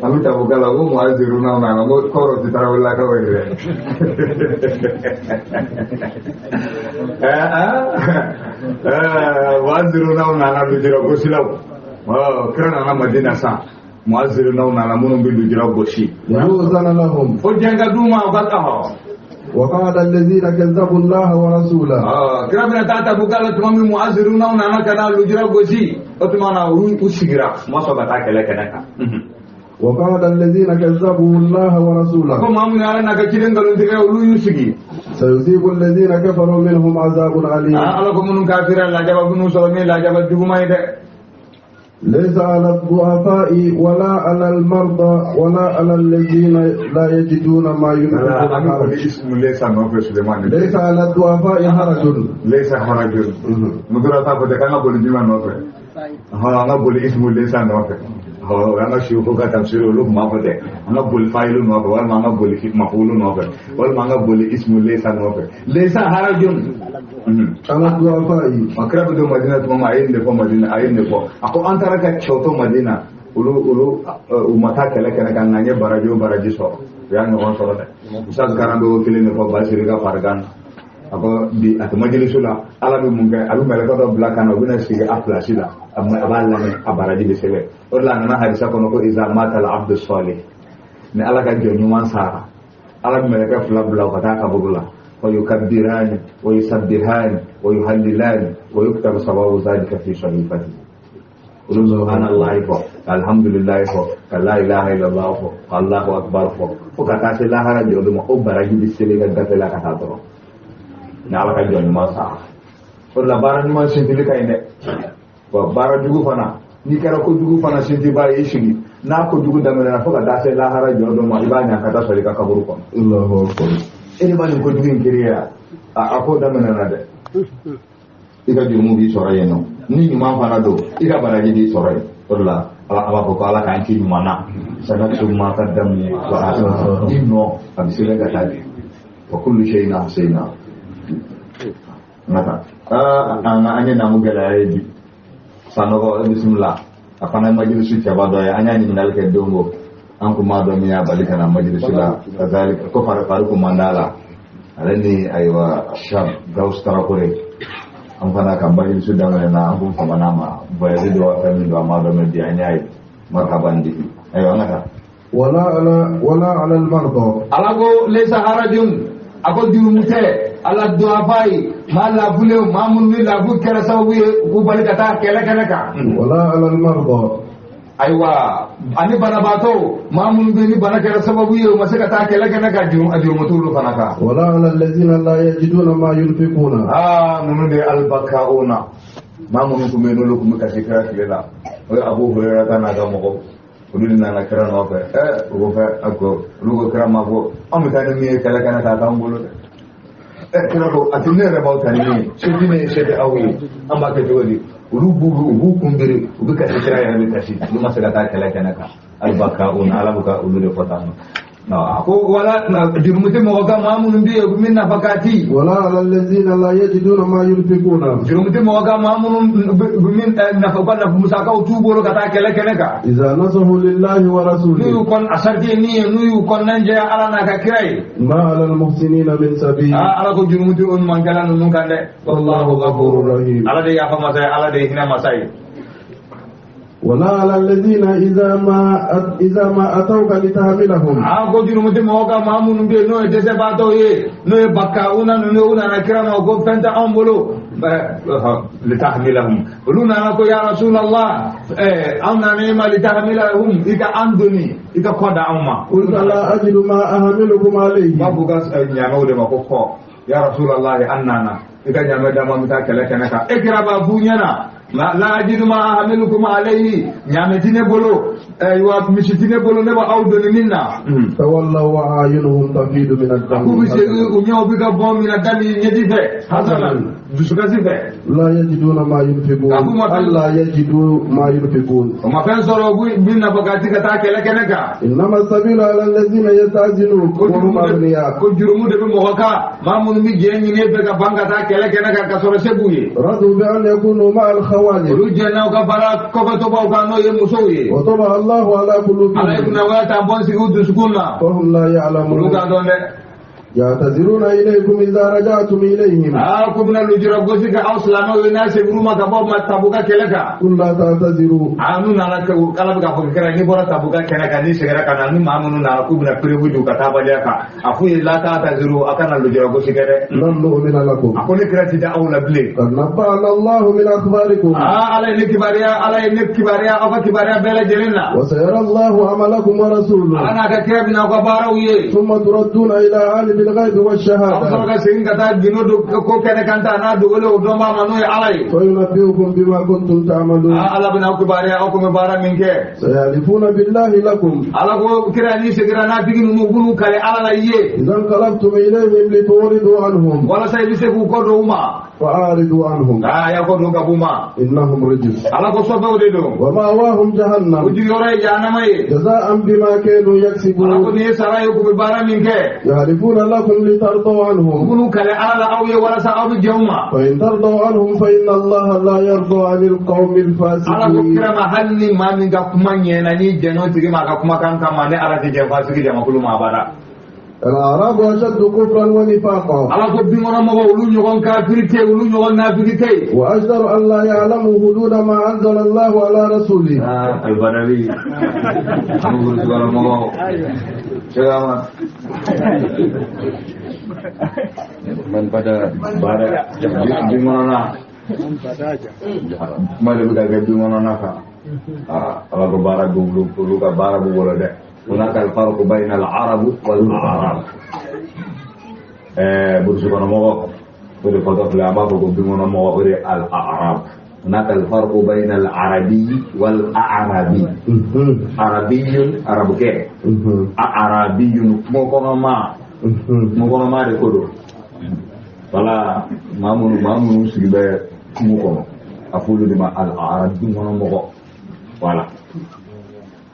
kami tak buka lagu muaziruna ونانا mo koro ditara wala ka wele muaziruna ونانا lu jira ko silo kerana nama Madinah sa muaziruna ونانا munum bi lu jira ko shi يؤذن لهم o janga duma o kata ho وقال الذين كذبوا الله ورسوله كرامنا تاتا بوكالا تمامي معذرون ونانا كنا لجرا غوشي وتمانا وسيغرا ما صبتا كلا كنكا وقال الذين كذبوا الله ورسوله كما من انا كيدن غلو دغا ولو يسغي سيصيب الذين كفروا منهم عذاب عليم علىكم من كافر لا جواب بنو سلمي لا جواب دغما يد ليس على الضعفاء ولا على المرضى ولا على الذين لا يجدون ما ينفقون ليس ليس على الضعفاء حرج ليس حرج مدرا تا بده كان بولي جما نوفه ها انا بولي اسم ليس نوفه ها انا شيخو کا تفسير لو ما بده انا بول فايل نوفه ولا ما بولي مفعول نوفه ولا ما بولي اسم ليس نوفه ليس حرج على الضعفاء akrab do Madinah to ma ayin ne ko ako antara ka choto Madinah ulu umata kala kana kan nanya baraji so ya no on solo usas kana do kile ne ko basiri ga fargan ako di at majlisula ala bi munga alu mele ko do blakana bina sigi aflasila amma aballa ne abaraji be sebe orla na hadisa ko no ko iza mata al abd salih ne ala ka jonyu man sara ala bi mele ka fla bla ko ta ka bugula ويكبران ويسبحان ويهللان ويكتب ثواب ذلك في صحيفته قل سبحان الله الحمد لله لا اله الا الله الله اكبر فكاتا لا حرج ودم او براجي بسلي غدتلا كاتاتو نالا كا جون ما سا ولا بارن ما سنتي كاينه وبارا جوغو فانا ni kara ko dugu fana sinti ba yishigi n'a ko jugu daminɛna fo ka taa se lahara jɔ dɔ ma i b'a ɲa ka taa sɔrɔ i ka kaburu kɔnɔ. Allahu akbar. E de b'a nin ko jugu in kiriya a ko daminɛna dɛ. I ka jurumu b'i sɔrɔ yen nɔ ni ɲuman fana don i ka baraji b'i sɔrɔ yen o de la a b'a fɔ ko ala k'an ci ɲuman na sanaksu ma qaddamu wa akhara i nɔ a bɛ sɛbɛn ka taa bi wa kullu shay'in ahsaynahu. Nka an ye namu gɛlɛya ye bi sanɔgɔ bisimila a fana majilisu cɛba dɔ ye an y'a ɲininkali kɛ don o an kun b'a dɔn min y'a bali ka na majilisu la ko fari kun man d'a la ale ni ayiwa Shab Gawusu Tarakore an fana ka majilisu daminɛna an kun famana ma voyage dɔ fɛn min don an b'a dɔn mɛ bi an y'a ye marhaban digi ayiwa an ka taa. wala ala al-marda. ala ko laysa harajun a ko jurumu tɛ ala du'afai ma labulew ma minnu ni labu kɛra sababu ye k'u bali ka taa kɛlɛ kɛnɛ kan. wala ala al-marda. ayiwa ani banabaatɔ maa minnu bɛ ni bana kɛra sababu ye u ma se ka taa kɛlɛ kɛnɛ ka jurumu t'olu fana kan. wala ala allazina la yajiduna ma yunfiquna. ninnu de albakauna maa minnu tun bɛ yen n'olu tun bɛ kasi kira tile la o ye Abu Hurairata n'a ka mɔgɔw olu de nana kira nɔfɛ o ko fɛ a ko olu ko kira ma ko an bɛ taa ni min ye kɛlɛ kɛnɛ kan a t'an bolo dɛ. kira ko a tɛ ne yɛrɛ b'aw ta ni min ye se tɛ ne ye se tɛ aw ye an b'a kɛ cogo di olu b'u kunbiri u bɛ kasi kira yɛrɛ bɛ kasi olu ma se ka taa kɛlɛ kɛnɛ kan albakauna ala bɛ ka olu de fɔ tan a ko wala jurumu tɛ mɔgɔ kan maa minnu bɛ yen u bɛ min nafa k'a ti. wala ala allazina la yajiduna ma yunfiquna. jurumu tɛ mɔgɔ kan maa minnu bɛ min nafa musakaw t'u bolo ka taa kɛlɛ kɛnɛ kan. iza nasahu lillahi wa rasulihi. n'u y'u kɔn a sariti ye min ye n'u y'u kɔnɔna jɛya ala n'a ka kira ye. ma ala al-muhsinina min sabil. ala ko jurumu tɛ o ɲumankɛla ninnu kan dɛ. wallahu ghafurur rahim. ala de y'a fɔ masa ye ala de ye hinɛ masa ye. wala ala allazina iza ma atawka litahmilahum. ko jurumu tɛ mɔgɔ kan maa minnu bɛ yen n'o ye dɛsɛbaatɔw ye n'o ye bakkauna ninnu u nana kira ma ko fɛn tɛ anw bolo litahmilahum olu nana ko ya rasulallah anw nana ma litahmilahum i ka an doni i ka kɔ da anw ma. qulta la ajidu ma ahmilukum alayhi. b'a fɔ ka ɲaamɛw de ma ko kɔ ya rasulallah an nana i ka ɲaamɛ d'a ma n bɛ taa kɛlɛ kɛnɛ kan e kira b'a f'u ɲɛna. la ajidu ma ahmilukum alayhi ɲaamɛ ti ne bolo misi ti ne bolo ne b'a aw doni min na. tawallaw wa ayunuhum tafidu min ad-dam. k'u bɛ segin u ɲɛw bɛ ka bɔ min na dami ɲɛji fɛ hasanan dusukasi fɛ. la yajiduna ma yunfiqun. alla yajidu ma yunfiqun. o ma fɛn sɔrɔ u bɛ nafa ka ti ka taa kɛlɛ kɛnɛ kan. innama sabilu ala allazina yasta'zinun wa hum aghniya. ko jurumu de bɛ mɔgɔ kan maa minnu bɛ jɛn ɲini e fɛ ka ban ka taa kɛlɛ kɛnɛ kan ka sɔrɔ se b'u ye. radu bi an yakunu ma al-khawalid. olu jɛnna u ka baara kɔfɛtɔbaw kan n'o ye musow ye. wa taba Allahu ala qulubihim. ala ye kunnawaya ta bɔn sigi u dusukun na. wa hum la ya'lamun. olu k'a dɔn dɛ. ya'taziruna ilaykum idha raja'tum ilayhim. ko bɛna lujura gosi ka aw silamɛw ye n'a segir'u ma ka bɔ Tabuka kɛlɛ kan. qul la ta'taziru. n'u nana ala bɛ k'a fɔ kira n'i bɔra Tabuka kɛnɛ kan n'i seginna ka na ni maa minnu nana k'u bɛna prévu don ka taa baliya kan a f'u ye la ta'taziru a kana lujura gosi kɛ dɛ. lam nu'mina lakum. a ko ne kira ti da aw la bilen. qad nabba'ana Allahu min akhbarikum. ala ye ne kibariya aw ka kibariya bɛɛ lajɛlen na. wa sayara Allahu amalakum wa rasuluhu. ala n'a ka kira bɛna aw ka baaraw ye. thumma turadduna ila alimil ghaibi wash-shahada. aw sɔrɔ ka segin ka taa gindo ko kɛnɛ kan ta n'a dogolen o dɔnbaa ma n'o ye ala ye. fa yunabbi'ukum bima kuntum ta'malun. ala bɛna aw kibariya aw kun bɛ baara min kɛ. sayalifuna billahi lakum. ala ko kira ni seginna n'a tigi ninnu b'u kale ala la i ye. idan qalabtum ilayhim lituridu anhum. walasa i bɛ se k'u kɔ don u ma. fa'aridu anhum. y'a kɔ don ka b'u ma. innahum rijs. ala ko sɔfɛw de don. wa ma'wahum jahannam. o jigiyɔrɔ ye jahanama ye. jaza'an bima kanu yaksibun. ala ko nin ye sara ye k'u bɛ baara min kɛ. yahlifuna lakum litardaw anhum. u b'u kale ala la aw ye walasa aw bɛ jɛn u ma. fa in tardaw anhum fa inna Allaha la yarda 'anil qawmil fasiqin. ala ko kira ma hali ni maa min ka kuma ɲɛna ni jɛn'o tigi ma a ka kumakan kama ne ala tɛ jɛn fasigi jamakulu ma abada. al-a'rabu ashaddu kufran wa nifaqa. ala ko binkɔnɔmɔgɔw olu ɲɔgɔn kafirite olu ɲɔgɔn nafirite. wa ajdaru an la ya'lamu hududa ma anzala Allahu ala rasulihi. albadari anu binkɔnɔmɔgɔw cɛgama man pada baara binkɔnɔna kuma de bɛ ka kɛ binkɔnɔna kan ala ko baara b'u bolo olu ka baara b'u bolo dɛ. هناك الفرق بين العرب والأعراب. burusi kɔnɔ mɔgɔ o de fɔtɔ filɛ an b'a fɔ ko binkɔnɔ mɔgɔ o de al-a'rab هناك الفرق بين العربي والأعرابي. عربي عربك أعرابي مكونا ما ركودو ولا مامون سيبه مكونا أقول لما العربي مكونا ولا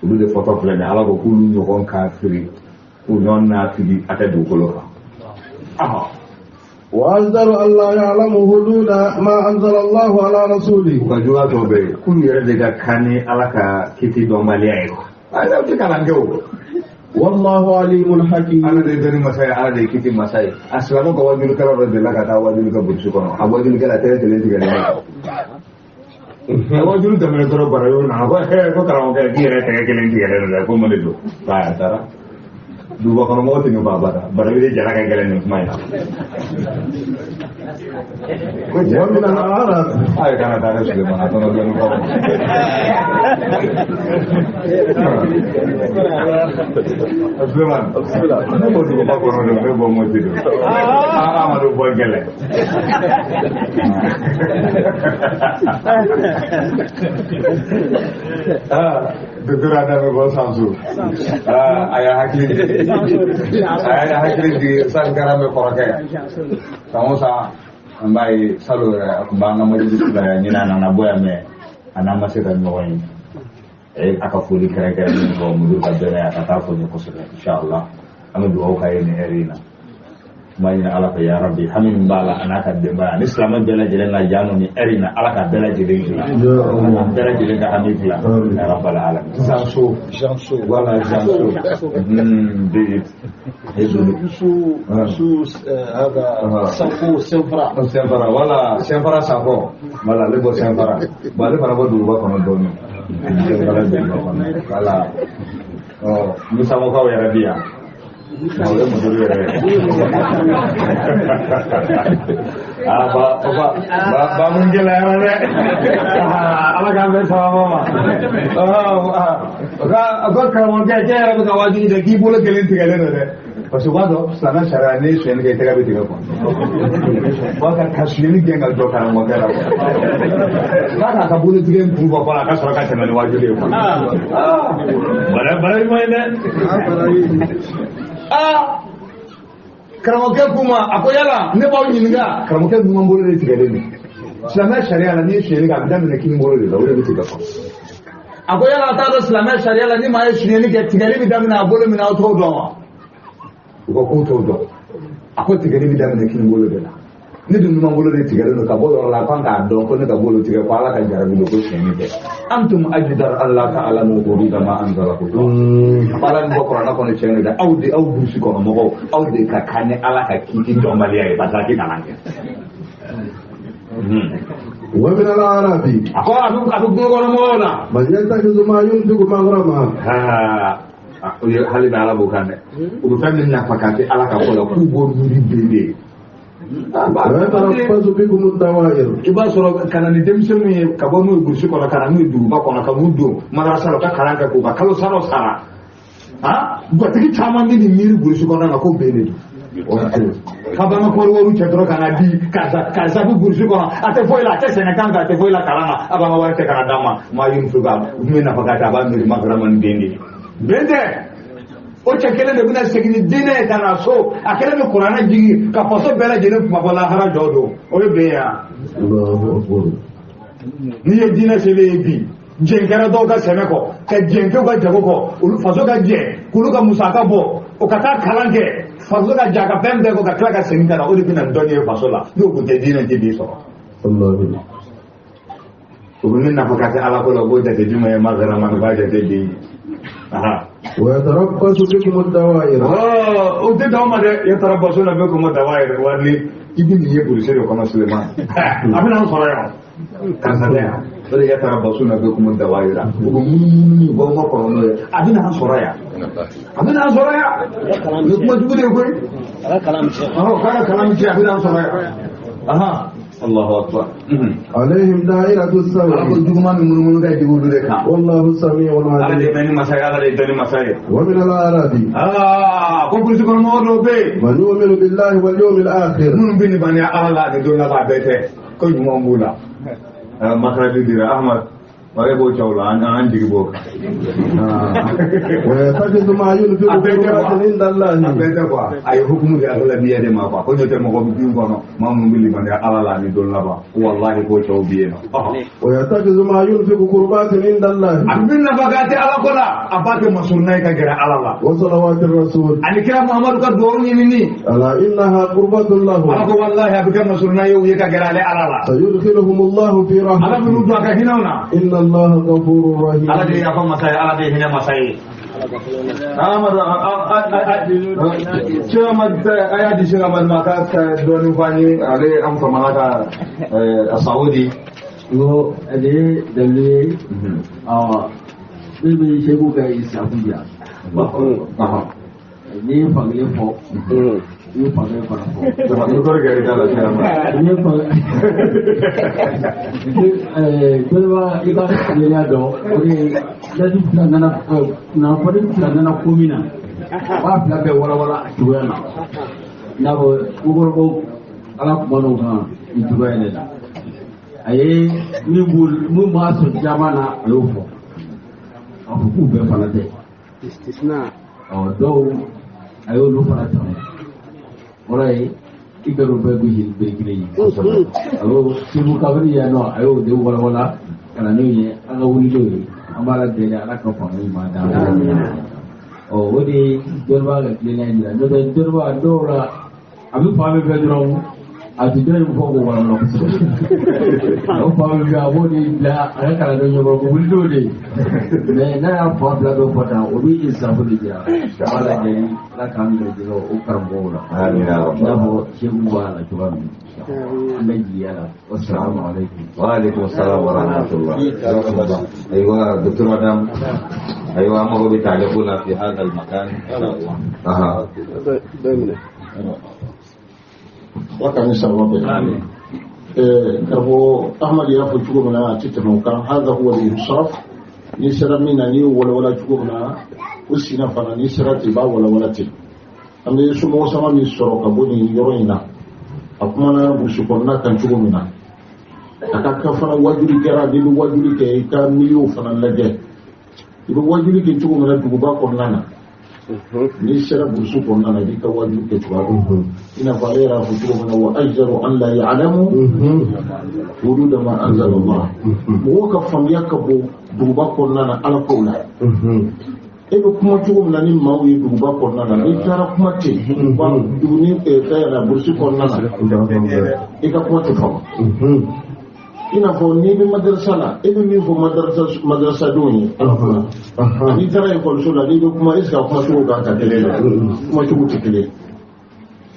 ulu de photo plane ala ko kulu nyokon kafiri unon na fili atadu koloka وأنزل الله يعلم حدود ما أنزل الله على رسوله. وكجوا توبه كل يرد كاني على كتي دوماليا هذا بتكلم جو. والله عليم حكيم. أنا دني مساي أنا دي كتي مساي أسلامه كواجب كلا رد الله كتا واجب كبرشوا كنا أواجب كلا تلين كلا أواجب كمل ترى برايون أبغى كلا كلا كيرة تلين كلا كم مدلو كاي ترى dua kalau mau tinggal bapak, baru dia jalan kayak gini main. Kau jangan bilang Arab. Ayo karena ada sudah mana atau nanti mau kau. Suleman, mana mau tinggal bapak orang orang mau mau tidur. Malu buat gele. Betul ada beberapa Samsu. Ayah Hakim. Ayah Hakim di Sangkara Mekorakaya. Kamu sa, ambai selalu aku bangga majlis sudah ni anak buah me, anak masih dan mawan. Akafuli kira-kira ni bawa mudur kadernya kata punya kusulah. Insyaallah, kami doa kaya ni erina. Mainnya ala ya Rabbi, kami membala anak kademba. Ni selama bela jalan lajanu ni erina ala kadela jadi itu. Bela jadi kami pula. Ya Rabbal alamin. Jansu, wala jansu. هذا سانفو سنفرا ولا سنفرا سانفو ولا لبو سنفرا بالي para dulu kono doni kala bisa mau kau ya Rabia mau le mudur ya ba mun gela ya ala gambe sama agak kamu kayak kawaji da ki bole gelen tigalen ne Pasubado, sana sarane suyen ke tega bitiga ko. Waka kasini genga doka mo kala. Naka ka bulu tigen puba pala ka sura ka tena ni wajule ko. Bara mo ene. Karamoke kuma akoyala ne bawo nyinga karamoke kuma mbolo le tigale ni. Sana sharia la ni suyen ga bidan ne kin mbolo le la wole bitiga ko. Akoyala ta do sana sharia la ni ma suyen ke tigale bidan na bolo mi na to do. Uko kuto do ako tigari bi damne kin bolo de la ni dum ma bolo de tigari no ka bolo la kan ka do ko ne ka bolo tigari ko ala ka jara bi do ko sheni de antum ajdar Allah ta'ala mu bi ma anzala ko pala ni ko na ko ne sheni da audi au busi ko mo ko audi ka kane ala ka kiti do mali ay pataki kanange wa min al-arabi ako adu ko no mo na man yantahizu ma yunfiqu maghrama hali da ala bukan deh. Urusan ni nyapakati ala kapola kubur muri bebe. Apa subikum mutawair? Coba soro kana ni demse mi kabono bursi kola kana ni du ba kola kamudo madrasa lo ka kana ka ko ba kalau saro sara. Ha? Gua tigi chaman ni miri bursi kola na ko bene. Kabama ko woru chetro kana di kaza bu bursi kola ate foila ate senekan ate foila kalama abanga wa te kana dama ma yum fuga mina pakata ba miri magraman bende. Bende o cakele de bina segini dine kana so akele de qur'ana jigi ka faso bela jene mabala hara jodo o be ya Allahu akbar. ni ye dine sele bi jenkara do ka semeko ka jenke ka jago ko faso ka je kulu ka musaka bo o kata kalange faso ka jaga pembe ko ka kla ka seninga o de bina ndonye faso la do ko te dine ti bi so Allahu o min na fakati ala ko lo go de juma e magara man ba de bi ويتربص بكم الدوائر. Udah tahu mana yang terabas sudah beku mau dawair warni ini dia polisi yang kena Sulaiman. Apa nama soraya? Kan saya. Jadi ya terabas sudah beku mau dawair. Bawa mau kono ya. Apa nama soraya? Apa nama soraya? Cuma juga dia koi. Kalam cik. Oh, kalam cik. Apa nama soraya? Aha. Allahu Akbar. عليهم دائرة السوء. Aku juga mana mulu-mulu kayak di ulu dekat. والله سميع Ada di عليم. mana masaya, ada di mana masaya. ومن الأعراب Kau polisi kalau mau dobe. من يؤمن بالله واليوم الآخر. Mun bini bani Allah ni dona ba bete ko juma mbula makradi dira Ahmad bare bo chawla an digi bo ويتخذ ما ينفق قربات عند الله abeta kwa ay hukumu ya Allah biya de ma kwa ko nyote mo ko bi ngono ma mo mili man ya alala ni don laba wallahi ko chaw biye no ويتخذ ما ينفق قربات عند الله abin na bagati ala kola abate masurnai ka gara alala وصلوات الرسول ani kira Muhammad ka do ni ni ألا إنها قربة له ako wallahi abika masurnai yo ye ka gara ale alala سيدخلهم الله في ala رحمته bi rudu ka hinauna إن الله غفور رحيم ala de ya fa masai ala de hina masai Amar cuma ayat di sini maka doni fani ale am famaka Saudi ngo ade dalle bibi shegu ga isabuya ni fagle fo ni fagle fo itu gara-gara dalam cara ni fagle kulwa iba ya do ori dadi nana na fadi nana komina wa fla be wala wala tuwana na bo ugorgo ala kumano kan ituwana la aye ni bul mu ma so jamana ayo fo afu ku be fala de istisna do ayo lu fala tan wala igaro be go hin be gine yi ayo sibu kabri ya no ayo de wala wala kana no ye aga wuri do amala de ya ala ka fa ni ma da o wodi dorba ga gine ni do be dorba dora abi fa be be dro ati dere ko ko wala no o fa be ga wodi la ala kala do nyobo ko wuri do de me na ya fa bla do fota o bi isa fu de ya wala de la kam do de o karbo la amin ya rabbal na bo shegu wala to ba mi naji ya assalamu alaikum Waalaikum salam warahmatullah. Aywa Dr. Adam. Aywa mau bitalabuna fi hadzal makan insyaallah. Aha. wakani sababu amin karbo Ahmad ya fi chugo mana titano kan hada huwa al-insaf ni saramina ni wala chugo mana usina fana ni sarati ba wala ti amne su mo sama mi soro ka boni yoroina akuma busu konna kan chugo mana aka fana wajuri gara di wajuri ke ka miliyo fana lage ibu wajuri ke chugo mana dugu ba konna ni sera busu konna na di ka wajuri ke chugo ina falera fu chugo mana wa ajru an la ya'lamu hudud ma anzala Allah mo ka famiya ka bo dugu ba konna na ala kola ebe kuma chugo mana ni mawi dugu ba konna na ni tara kuma te ba duni e na busu konna na e ka kuma te fa ina fo ni bi madrasa la e bi min fo madrasa doni ni tara e ko la ni kuma iska kuma to ga ka tele la kuma to ku tele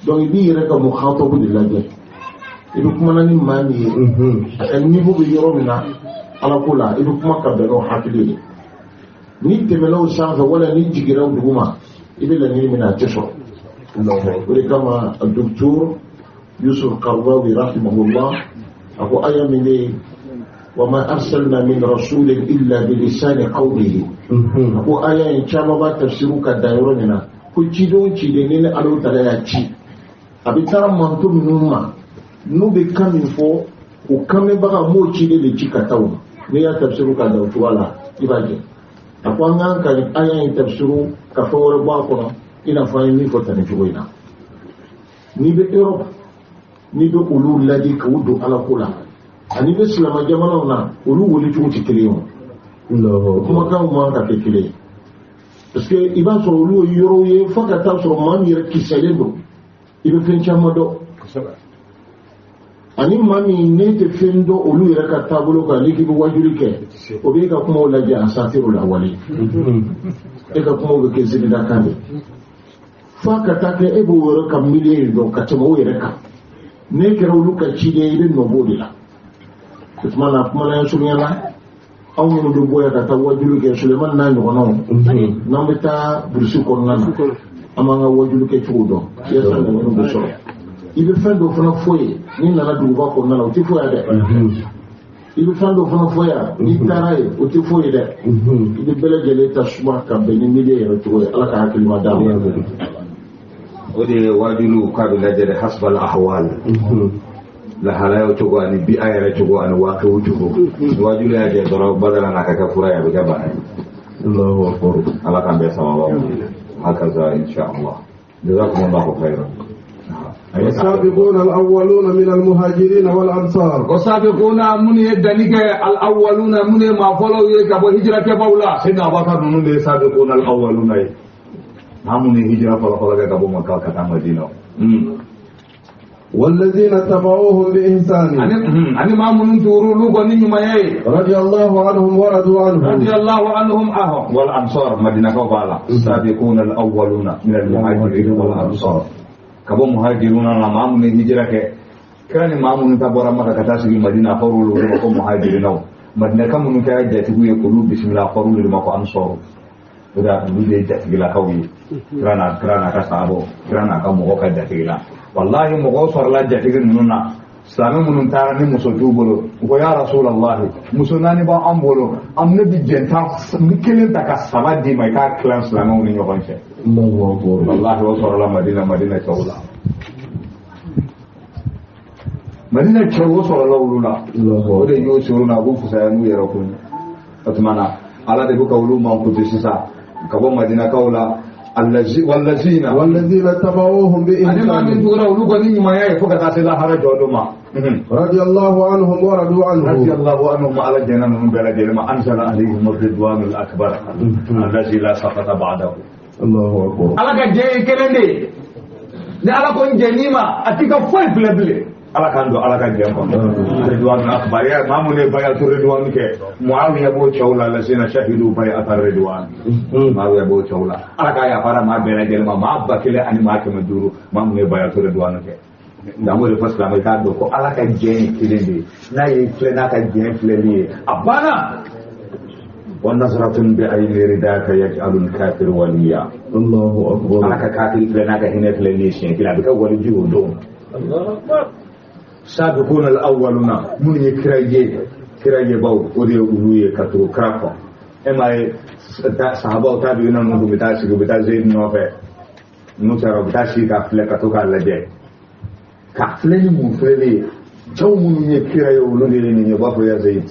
donc bi yere ka mu khatabu de la je e bi kuma nani mani e ni bo bi yoro mina ala kula e bi kuma ka be no hakili ni temelo sanfa wala ni jigira duguma e bi la ni mina teso wala kama الدكتور يوسف القرضاوي رحمه الله أقول آية من وما أرسلنا من رسول إلا بلسان قومه أقول آية إن شاء الله تفسيرك الدائروننا كل جدون جدين ألو تلاياتي أبي ترى منتو منهما نوبي كامل فو وكامل بغا مو جدين لجيكا تاوم نيا تفسيرك الدائروننا إباجي أقول أنك آية إن تفسيرو كفور باقنا إنا فايني فتنجوينا نيبي إيروب ni be ulu ladi ka wudu ala kula ani be silama jamana na ulu woli tugu tikiliyo kuma kan mo ka tikiliyo parce que iba so ulu yoro ye faka ta so man yere kisale do ibe fen chama do ani mami ne te fendo ulu yere ka tabulo ka liki be wajuri ke o be ka kuma wala ja asatiru la wali e ka kuma be ke zibida kande faka ta ke e bo woro ka miliye do ka tamo yere ka ne kɛra olu ka ciden i bɛ nɔbɔ de la o tuma na kumana surunya la anw minnu bɛ bɔ yan ka taa wajulu kɛ Sulemani n'a ɲɔgɔnnaw n'an bɛ taa burusi kɔnɔna na an b'an ka wajulu kɛ cogo dɔn yasa laɲiniw bɛ sɔrɔ i bɛ fɛn dɔ fana fɔ ye n'i nana duguba kɔnɔna la o tɛ fɔ yan dɛ i bɛ fɛn dɔ fana fɔ yan n'i taara ye o tɛ fɔ ye dɛ i bɛ bɛɛ lajɛlen ta suma ka bɛn ni milieu yɛrɛ cogo ye Ala ka hakilima d'a ma ودي واجلو قابل أجر حسب الأحوال la halayo cogo ani bi ayere cogo ani waqi'u cogo wajulu ya je doro badala na ka fura ya ga bana Allahu akbar ala kan be sama hakaza insha Allah jazakumullahu khairan. والسابقون الأولون من المهاجرين والأنصار والسابقون من يدنيك الأولون من ما فلو يكبو هجرة كبولا سيدنا أبو بكر من السابقون الأولون من هجرة فلو يكبو مكة كتا مدينة والذين تبعوهم بإحسان أنا ما من تورو لوغو نيما يي رضي الله عنهم ورضوا عنه رضي الله عنهم أهم والأنصار مدينة كبالا السابقون الأولون من المهاجرين والأنصار kabo muhajiruna na mamu ne hijira ke kani mamu ne ta bora maka kata sigi madina faru lu ko muhajirina madina kam mun ka yadda tigu ye kulu bismillah faru lu ma ko ansoro da lu de da tigila kawi krana ka sabo krana ka mo ka da tigila wallahi mo go sor la da tigin nunna islamu mun tara ni muso tubolo ko ya rasulullah muso nani ba ambolo amnabi jenta mikelen ta ka sabadi mai ka clan islamu ni nyobanche wallahi wa sor la madina tawla madina tawla sor la ulula o de yo suruna bu fusa nu yara kun atmana ala de buka uluma ko tisisa kabo madina kaula والذين تبعوهم بإحسان رضي الله عنهم ورضوا عنه رضي الله عنهم على جنان من بلد ما أنزل عليهم الرضوان الأكبر الذي لا سقط بعده الله أكبر على كجي كلندي ni ala ko njenima atika foi bleble ala kando ala ka jemko ridwan akbar ya mamune bayatu ridwan ke muawiya bo chawla la sina shahidu bayat ridwan muawiya bo chawla ala ka ya fara ma bela gel ma bakile ani ma ke maduru mamune bayatu ridwan ke ndamu le fasla mai ka do ko ala ka jen kilende na yi plena ka jen fleli abana ونظرة بعين رداك يجعل الكافر وليا الله أكبر أنا كافر لنا كهنا فلنيشين كلا بك ولي دون الله أكبر سابقون الأولون من يكراي باو ودي أولوية كترو كرافة إما صحابة تابعين نو بتاع زيد نوفي نوتر بتاع شيء كافل كتو كالجي كافلين مفرلي جو من يكراي أولوية نيبافو يا زيد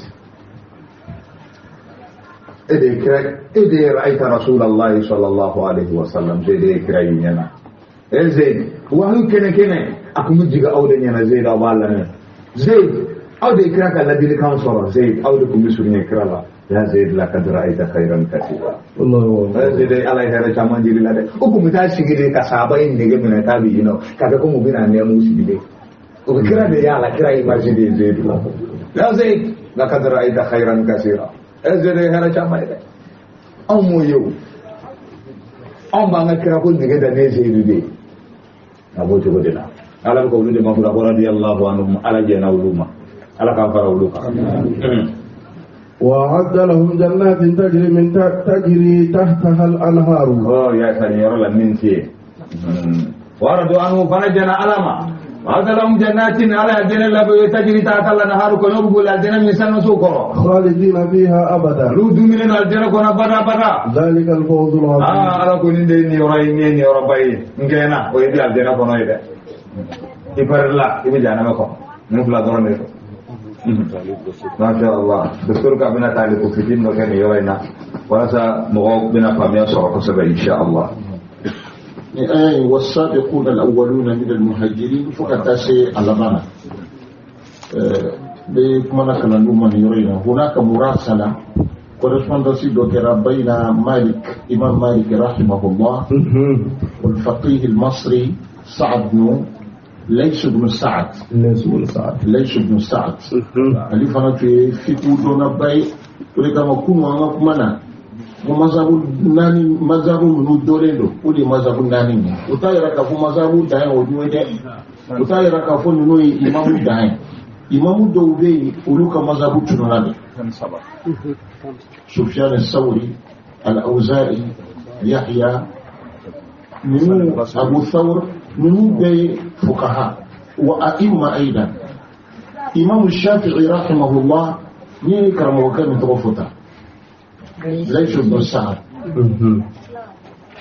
إذا رأيت رسول الله صلى الله عليه وسلم زيد كراينا زيد وهو كنا أكون جيغا أودن ينا زيد أوالنا زيد أود كراك الذي كان صار زيد أود كمسوني كرالا يا زيد لقد رأيت خيرا كثيرا الله زيد الله يهرج كمان جيل لا أكون متعشق جيل كسابين نيجي من تابعينه كذا بينا نيموس بيدي وكرا ده يا لا كرا يمازيد زيد يا زيد لقد رأيت خيرا كثيرا زيد يهرج كمان ده أمو يو أم بانغ كرا كل نيجي ده نزيد بيدي أبو جودنا على قول الإمام رضي الله عنهم على جنا ولوما على كفر ولوكا وأعد لهم جنات تجري تحتها الأنهار يا سنير لمن فيه ورضوا عنه فنجنا علما وأعد لهم جنات على جنة تجري تحتها الأنهار كنوب الجنة من سنة سكر خالدين فيها أبدا رود من الجنة كنا بدا ذلك الفوز العظيم على كل دين يوريني يوربي نجينا ويدي الجنة كنا يده إبرلا إبجانا مكو نفلا دورنا ما شاء الله دكتور كابينة تعليق كتير مكان يورينا ورسا مغاق بنا فاميا صعقة سبا إن شاء الله والسابقون الأولون من المهاجرين فقط أسي ألمانا بكمانا كان نوما يورينا هناك مراسلة correspondance دوكرا بين مالك إمام مالك رحمه الله والفقيه المصري سعد بن ليس بن سعد اللي فانا في كودونا باي ولكن ما كنا نقمنا ومذهب ناني مذهب من دوريدو ودي مذهب ناني وتايرا كفو مذهب داين ودويده وتايرا كفو نوي امام داين امام دوبي ولوكا مذهب تشناني سفيان الثوري الاوزاعي يحيى منو ابو ثور منو بي فقهاء وأئمة أيضا إمام الشافعي رحمه الله يكرم وكان توفتا ليس ابن سعد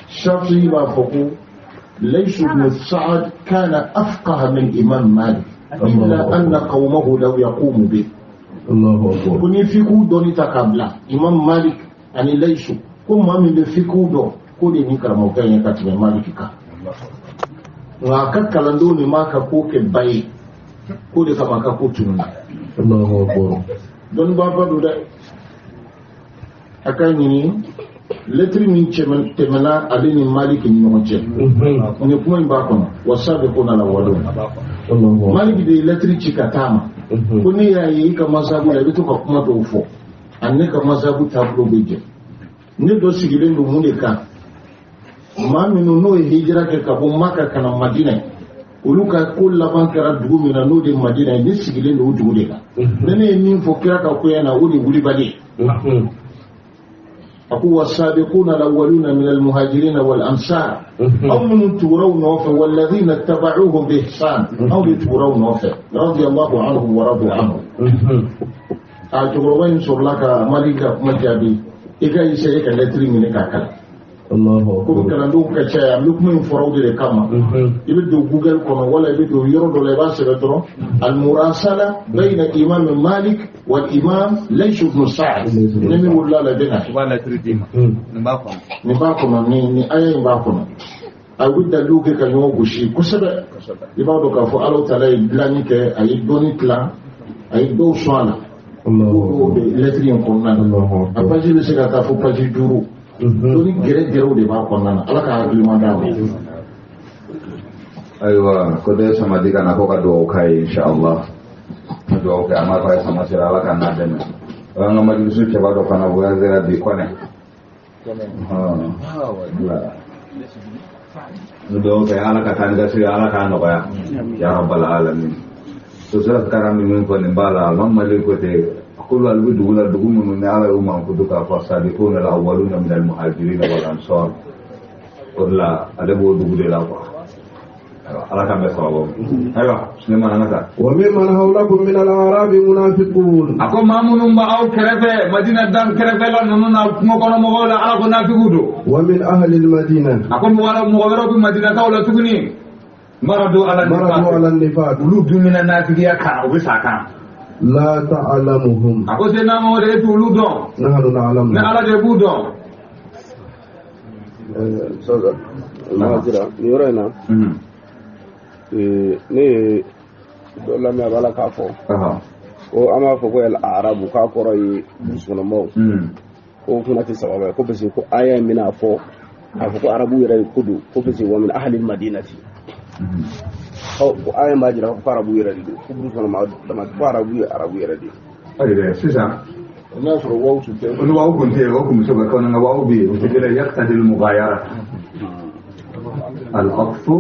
الشافعي ما فوقه ليس بن سعد كان أفقه من إمام مالك إلا أن قومه لو يقوم به. الله أكبر. كوني فيكو دوني تكابلا إمام مالك أني ليس كم من فيكو دو كوني نكرم وكاين كاتب مالك كا. وأكاد كلاندوني ما كوك باي كوني كما كوتشونا. الله أكبر. دون بابا دودا أكايني lettre min temena alini malik ni ñoce ni kuma ba kono wasabiquna alawwalun malik de lettre ci katama ko ni yayi ka masabu la bitu ka kuma do fo anne ka masabu tablo beje ni do sigile ndu mun ka maminu no hijra ke ka bo maka kana madina uluka kulla bankara dugu mina no de madina ni sigile ndu dugu de ka nene min fo kira ka ko yana wuli wuli bade أقوى السابقون الأولون من المهاجرين والأنصار أو من تورون وفا والذين اتبعوهم بإحسان أو تورون وفا رضي الله عنهم ورضوا عنهم أتغربين سر لك ملك مجابي إذا يسيك التري منك أكل الله أكبر كان دوك كشاي أملك من فرود لكما يبدو جوجل كما ولا يبدو يرد لباس بدرو المراسلة بين إمام مالك والإمام ليس بن سعد نمي ولا لدينا ولا تريدين نباكم ني أي نباكم أود دوك كنيو بشي كسبة يبادو كفو ألو تلاي بلانيك أي دوني كلا أي دو سوانا الله لترين كنا أبجي بسكا كفو بجي دورو doni gere de ba konnana ala ka hakilima dawo aywa ko de sama diga na ko ka do kai inshallah do kai amma fa sama sira ala kan na deme wanga ma disu ke ba do kana bo zera bi kone do kai ala ka tan ga sira ala ka no ya rabbal alamin so sira karam min ko ne bala mamma le ko te كل الود ولا دغوم من على يوم كدك فالسابقون الأولون من المهاجرين والأنصار ولا أدبوا دغول لا على كم بسبب أيوة سليمان أنا وممن حولكم من الأعراب منافقون أكو ما منهم أو كرفة مدينة دام كرفة لا نمنا مكانهم مغلا على منافقون ومن أهل المدينة أكو مغلا بمدينة ولا تغني مرضوا على النفاق ولود من الناس كانوا بساكان لا تعلمهم أكو سينا ما ودي تولودون نحن نعلم نعلم جبودون na jira ni yɔrɔ in na ne ye dɔ lamɛn a b'a la k'a fɔ ko an b'a fɔ ko arabu k'a kɔrɔ ye musulmanw ko fana tɛ sababa ye ko parce que ko aya in bɛna fɔ a fɔ ko arabu yɛrɛ ye ko don ko parce que wa min ahli madinati ko aya in b'a jira ko arabu yɛrɛ de don ko musulman dama ko arabu yɛrɛ de ayiwa sisan n'a sɔrɔ wawu tun tɛ olu wawu kun tɛ yen o kun bɛ se ka kan ka wawu bɛ yen o tɛ kelen yaqtadi al-mughayara al-aqfu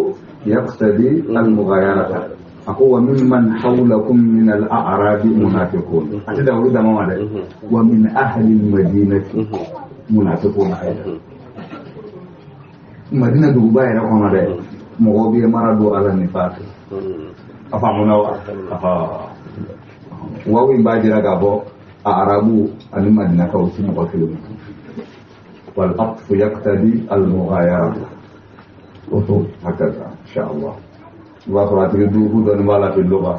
yaqtadi al-mughayara ako wa mimman hawlakum min al-a'rab munafiqun ati da wuri da mama da wa min ahli al-madinati munafiqun ayda madina du ba ya kono da mo bi maradu ala nifaq afa munawa afa wawu ba jira gabo أعرابو المدينة كوسم وكلمة والأطف يقتدي المغايرة هكذا إن شاء الله وأخرى تجدوه دنبالا في اللغة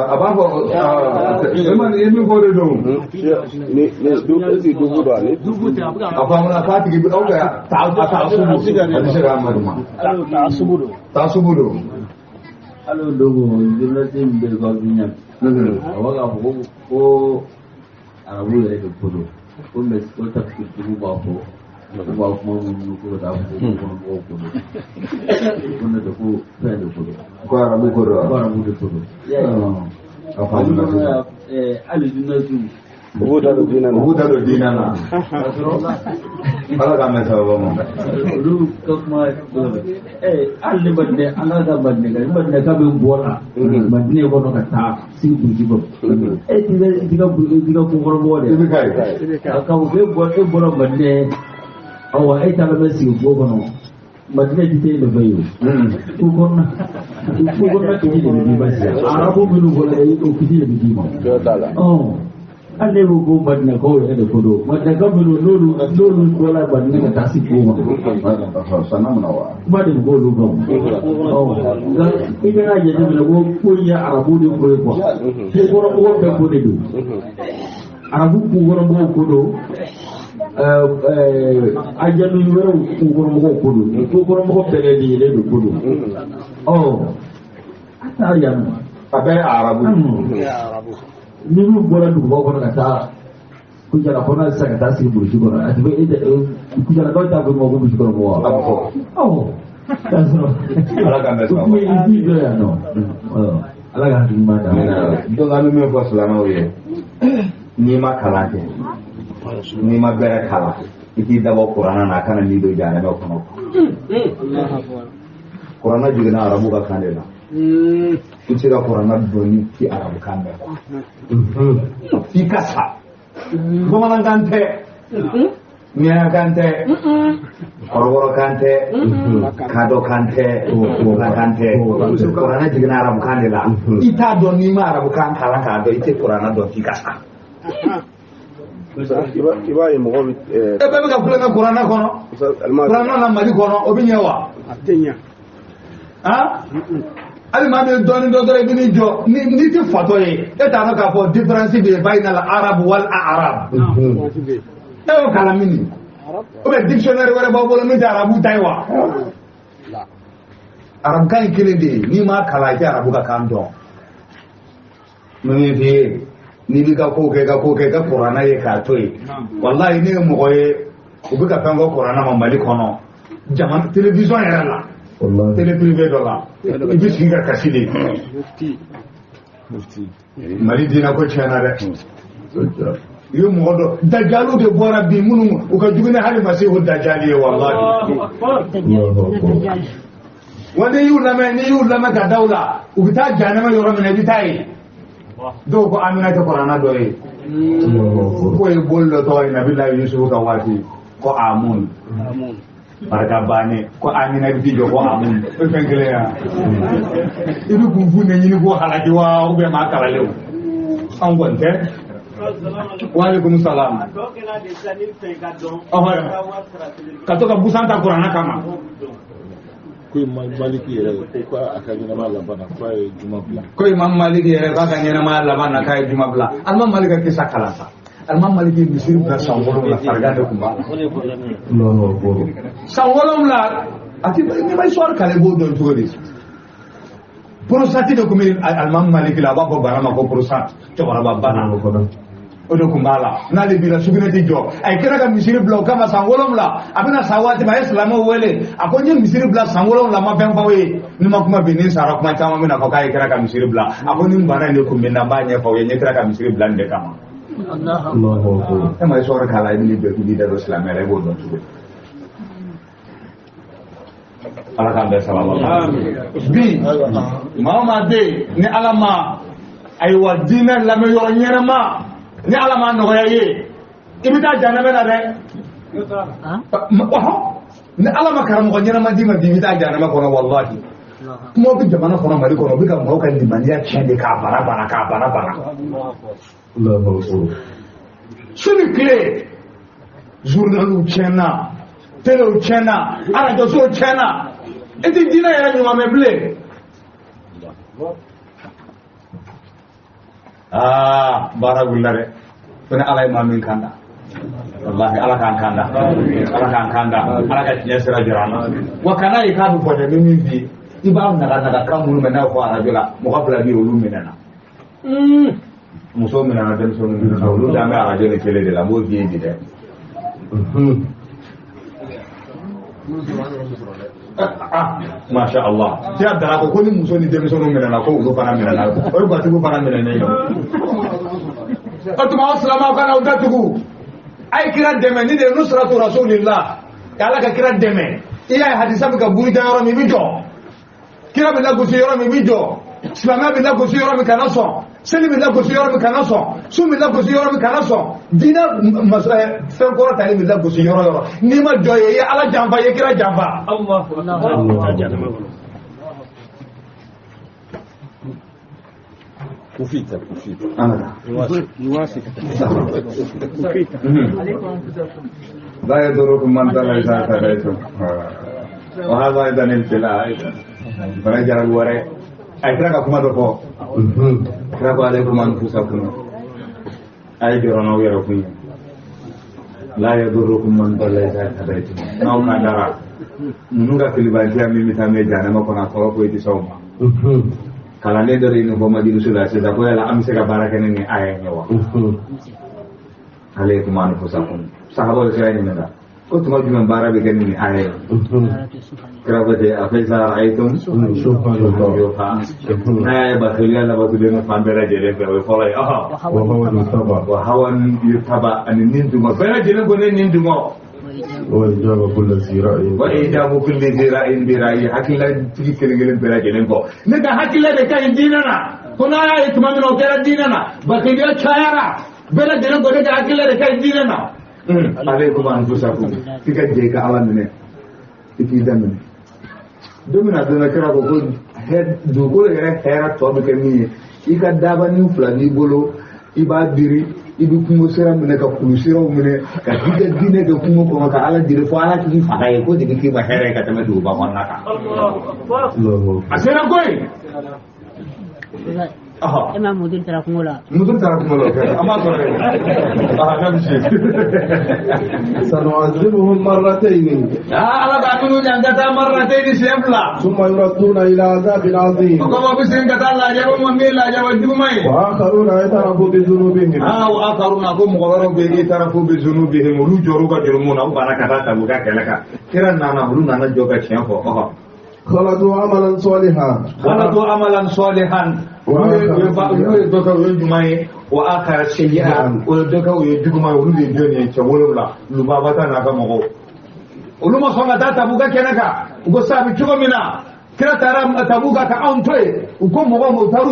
أبابا لمن يمين قولدهم أفهمنا فاتك بأولا تعصبوا alo dogo jumlatin be gobinya awaga ko arabu yare ko kodo ko me ko tafsir ko ba ko mo ko da ko kodo ko ne ko pende kodo ko arabu kodo afamuna ali junatu Buda do dinana. Ala kami sahabat mo. Lu kakma ali badne anaga badne kabe bola badne ko no kata sing bujibo tiga ko ngoro bole ka be bola badne awa tala be sing ko no badne dite le bayo ko konna kiti le bi basi arabu binu bola ko kiti le bi mo oh alle ko badna ko e de kodo badna ko lolu ko la badna ka tasi ko sana munawa badin ko lu ko ga ina je de ko ya arabu de ko ko be ko de do arabu ko ko do ajanu yoro ko ko pele di le do ko do ata ya abe arabu ni mu bora du ko ko kata ku jara ko na sa kata si buru ko na ati be ku jara ko ta ko mo ko buru ko mo ala kan da ko ni do ya no ala ga ni ma da do ga me ko salama we ni ma kala ke ni ma bere kala iti da bo qur'ana na kana ni do jana ko no qur'ana jigna arabu ka kanela iti da qur'ana doni ti arabu kanela ti kasa bamanan kante Nya kante, korworo kante, kado kante, na kante. Kurana jigna Arab kante la. Ita don ni ma Arab kan kala kado ite kurana don tikasa. Iba ye mɔgɔ e bɛ ka kulonkɛ kurana kɔnɔ. Kurana na Mali kɔnɔ o bɛ ɲɛ wa? A tɛ ɲɛ. Hali maa min dɔɔnin dɔ dɔrɔn i bɛ n'i jɔ n'i tɛ fatɔ ye e t'a dɔn k'a fɔ différence bɛ bayna al-arab wal a'rab. E y'o kalan min? O bɛ dictionnaire wɛrɛ b'aw bolo min tɛ arabu ta ye wa? Arabukan ye kelen de ye n'i m'a kalan i tɛ arabu ka kan dɔn. Min f'i ye n'i b'i ka ko kɛ i ka kuranna ye k'a to yen walahi ne ye mɔgɔ ye u bɛ ka fɛn fɔ kuranna ma Mali kɔnɔ jamana télévision yɛrɛ la télé privé dɔ la i bɛ sigi ka kasi de Mali diinɛ ko tiɲɛna dɛ. I ye mɔgɔ dɔ dajalu de bɔra bi minnu u ka jugu ni hali ma se o dajali ye walahi. Wa n'i y'u lamɛn ka daw la u bɛ taa jahanama yɔrɔ min na i bɛ taa yen dɔw ko Amina tɛ kuranna dɔ ye ko ye boli dɔ tɔgɔ ye Nabilahi Yusufu ka waati ko Amun barika bannen ko Amina bɛ t'i jɔ ko Amun o fɛn kelen ya i bɛ kun fu ne ɲini ko halaki wa ou bien maa kalalen o an kɔni tɛ. Waalaikum salam. Ka to ka busan ta kuranna kama. Ko Imam Maliki yɛrɛ ko a ka ɲɛnama laban na k'a ye juma bila. Ko Imam Maliki yɛrɛ k'a ka ɲɛnama laban na k'a ye juma bila. Alimam Maliki ka kisa kalan sa. Alimam Maliki misiri bila san 7 farigan de tun b'a la. San 7 a ti ni ma histoire k'ale b'o dɔn cogo di. Prostate de tun bɛ Alimam Maliki la a b'a fɔ bana ma ko prostate cɛkɔrɔba bana. O de tun b'a la n'ale b'i la sugunɛ tɛ jɔ a ye kira ka misiri bila o kama san 7 a bɛna sa waati ma a ye silamɛw wele a ko n ye misiri bila san 7 ma fɛn f'aw ye ni ma kuma bi ni sara kuma caman bɛna fɔ k'a ye kira ka misiri bila a ko ni bana in de kun bɛ n na n b'a ɲɛfɔ aw ye n ye kira ka misiri bila nin de kama. E ma ye sɔrɔ k'a la i bɛ bɛɛ k'i da don silamɛ la i b'o dɔn cogo di. Ala k'an bɛɛ sababa. Bi maa o maa bɛ yen ni Ala ma ayiwa diinɛ lamɛn yɔrɔ ɲɛnama. Ni Ala ma nɔgɔya ye i bɛ taa jahanama na dɛ. Ni Ala ma karamɔgɔ ɲɛnama d'i ma bi i bɛ taa jahanama kɔnɔ walahi. Kuma bɛ jamana kɔnɔ Mali kɔnɔ u bɛ ka mɔgɔw ka limaniya tiɲɛ de k'a bana. Sini tile journaliw tiɲɛna telew tiɲɛna arajosow tiɲɛna i tɛ diinɛ yɛrɛ ɲuman mɛn bilen. Baara wulila dɛ ko ni Ala ye maa min kanda wallahi Ala k'an kanda Ala ka tiɲɛ sira jira an na wa kana ye k'a bɛ fɔ dɛ min bi i b'a naga kan minnu mɛn n'a fɔ arajo la mɔgɔ 2 bi olu minɛna muso minɛna denmisɛnninw minɛna olu dan bɛ arajo ni télé de la n b'o f'i ye bi dɛ. Masha Allah tiɲɛ dara ko ni muso ni denmisɛnninw minɛna ko olu fana minɛna o ye batigiw fana minɛnen ye o tuma aw silamɛw kana aw datugu a ye kira dɛmɛ ni de ye nusratu rasulillah ka Ala ka kira dɛmɛ i y'a ye hadisa bɛ ka buruja yɔrɔ min i bɛ jɔ kira bɛ lagosi yɔrɔ min i bɛ jɔ silamɛya bɛ lagosi yɔrɔ min kana sɔn seli bɛ lagosi yɔrɔ min kana sɔn sun bɛ lagosi yɔrɔ min kana sɔn diinɛ fɛn kɔrɔ tali bɛ lagosi yɔrɔ n'i ma jɔ ye i ye Ala janfa i ye kira janfa. kufita لا يضركم من ضل إذا اهتديتم وهذا أيضا ابتلاء فنجر الوري أيترك كما دفو كرب عليكم أنفسكم أيجرنا ويركم لا يضركم من ضل إذا اهتديتم نو كدرا نوغا كليبانتيا ميمي تامي جانا ما كنا كوكو يتي سوما kala ne dari no boma di rusula se da ko la am se ka baraka ne ay nyawa alaikum anfusakum sahaba se ay ne da ko tuma juma bara be gani ni ay krabate afisa aitum shufa na ba khaliya la ba tudena fambera jere be folay wa hawan yutaba an ninduma bera jere ko ne ninduma وإجابة كل ذي رأي برأي حكيلا تجي كلمة بلا جنبه نك حكيلا دكان ديننا كنا يتمنى نوكر ديننا بقية شاعرة بلا جنبه نك حكيلا دكان ديننا عليكم أنفسكم تيجي جيك على منه تيجي دمنه دمنا دمنا كرا بقول هاد دوكول هيرا توم كمية إيكا دابني فلاني بولو إبا ديري ibi kungo sera mene ka kulu sera mene ka diga dine ka kungo ko ka ala dire fo ala ki fa kay ko diga ki ba here ka tame du ba wonna ka asera koy aha ema mudir tara kungo la ama ko re aha na bishi سنعذبهم مرتين ala ka minu janga ta marratayn sefla ثم يردون إلى عذاب عظيم ko ba bisin ka ta la jabo mo mi la jabo dumai وآخرون اعترفوا بذنوبهم wa akharuna ko mo goro be itarafu bi zunubihim ru joru ka jurmuna baraka ta buka kelaka kiran nana ru nana joga chefo aha خلطوا عملا صالحا خلطوا عملا صالحا ويدوكا ويجمعي وآخر سيئا ويدوكا ويجمعي ولدي جوني تولولا لبابتا ناكا مغو ولما صنع تابوكا كنكا وقصابي تشوكو منا كنا ترى تابوكا كأنتوي وكم مغو موتارو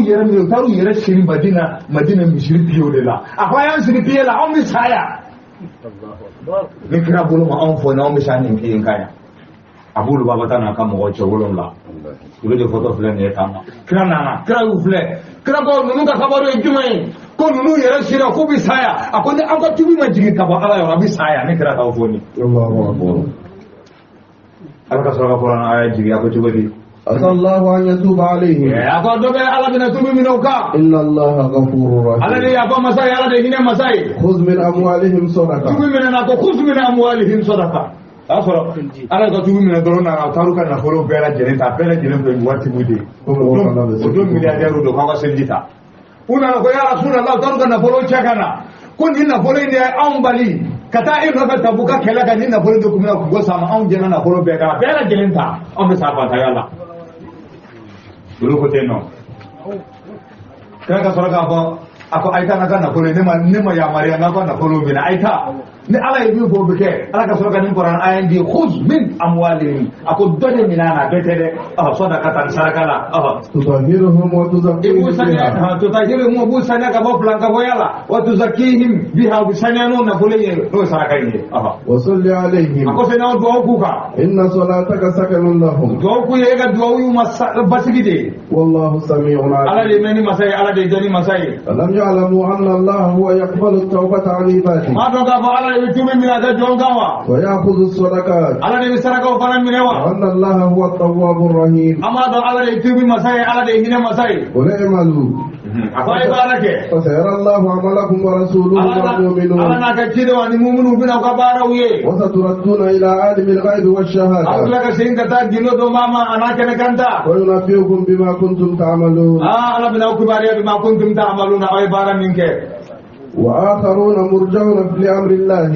يرى شيرين مدينة مشيري بيو للا أخويا سيري بيو لا أمي سايا نكرا بولو ما أنفو نومي سانين كيين كايا abulu baba tana ka mo cho wolon la ulo de photo fle ne tama kra nana kra u fle kra ko nunu ka kabaro e jumai ko nunu yere sira ko bi saya akonde an ko tubi ma jigi ka ba ala yo bi saya ne kra ka foni Allahu akbar alka sura Quran aya jigi ako tubadi عسى الله أن يتوب عليهم ya ko dobe ala bina tubi minoka إن الله غفور ala رحيم de ya ko masai ala de hine masai خذ من أموالهم صدقة tubi minana ko khuz min amwalihim sadaqa asoro ala ka tubi mina doro na taruka na holo bela jere ta bela jere be wati bude o milliardaire do ka sendita una ko ya rasulullah taruka na holo chakana kun hinna holo ne an bali kata in ka tabuka kela ka hinna holo do kuma ko sama an jena na holo be ka bela jere ta an be sa ta yalla dulu ko teno ka soro ka ba ako aita na kana holo ne ma ya mariya na kana holo bina aita ni ala yi fo beke ala ka soro ka nin Quran ayan di khuz min amwalihim ako dole minana betede sadaqatan sarakala تطهرهم وتزكيهم ibu sanya بها to tahiru mo bu sanya ka bo plan ka bo yala wa tuzakihim biha bi sanya no na bole ye no sarakai ne وصل عليهم ako senya do ku ka إن صلاتك سكن لهم do ku ye ga do yu basigide والله سميع ala عليم de meni masai ala de jani masai ألم يعلموا أن الله هو يقبل التوبة عن عباده ma do ka ba ala de tumi mi aga jongawa ويأخذ الصدقات ala de saraka o fana minewa وأن الله هو التواب الرحيم ama do ala de tumi masai ala de hine masai قل اعملوا akwai barake فسيرى الله عملكم ورسوله ala والمؤمنون na ka cide wa ni mumunu bina ka bara uye وستردون إلى عالم الغيب والشهادة Allah ka sin ka ta gino do mama anake ne kanta وينبئكم بما كنتم تعملون ala bina ku bariya bima kuntum ta'maluna ay bara minke وآخرون مرجون لأمر الله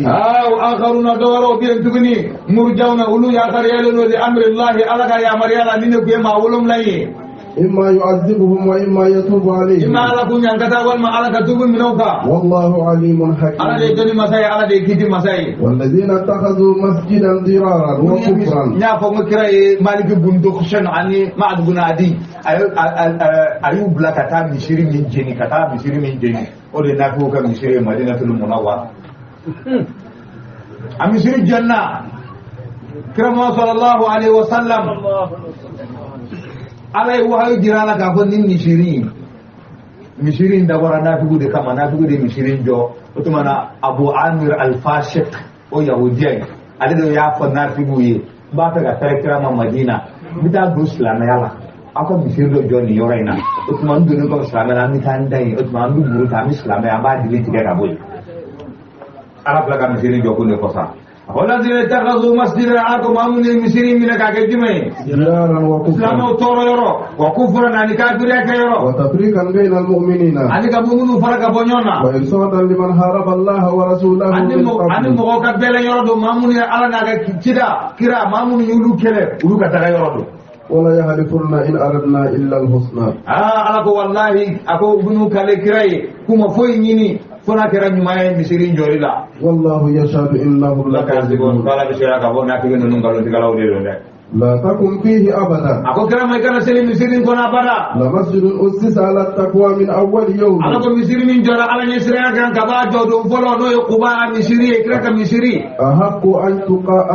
akharuna dawaro bi tugni murjauna ulu ya kariyalo no li amri Allah ala ka ya mariyala nine ku ma wulum layi إما يعذبهم وإما يتوب عليهم imma ala kun yang kata wal ma ala ka tubu minauka والله عليم ala de حكيم jani masai ala de kiti masai والذين اتخذوا مسجدا ضرارا وكفرا nya fo mo kiraye maliki bundu khushan ani ma'ad gunadi ayu blakata mishiri min jeni kata mishiri min jeni o de na ko ka mishiri madinatul munawwar amishiri janna kirama sallallahu alaihi wasallam alai wahayu jirala ka fo nin mishiri misirin da wara nafigu de kama nafigu de misirin jo otumana Abu Amir al-Fasiq o yahudiya ale do ya fa nafigu ye ba ta ga tarakira ma Madina bita Islam yala aka misir do joni yoraina otuman do ko Islam na mi tan dai otuman du buru ta Islam ya ba dili tiga ka boy ala plaga misirin jo ko ne ko sa والذين اتخذوا مسجدا عاكم امن المسيرين من كاكجمي جدارا اسلام وطور يرو وكفرا عن كافر يرو وتفريقا بين المؤمنين عن كبون فرق بنيونا وإرصادا لمن حارب الله ورسوله عن مغوكا بلا يرو مامون على ناغا كيدا كرا مامون يولو كله ولو كتا يرو ولا يحلفن إن أردنا إلا الحسنى أنا والله أكو ابنو كالي كراي كما فوي نيني فنا كرا نيماي مسيرين جوريلا والله يشهد إنهم لكاذبون قال بشيرا كابونا كيغن نون كالو تيكالاو ديرو لا تكن فيه أبدا أكو كرا ما كان سليم مسيرين كنا أبدا لمسجد أسس على التقوى من أول يوم أنا كو مسيرين من جورا على نسرا كان كبا جودو فلو نو يقبا مسيري كرا كمسيري أحق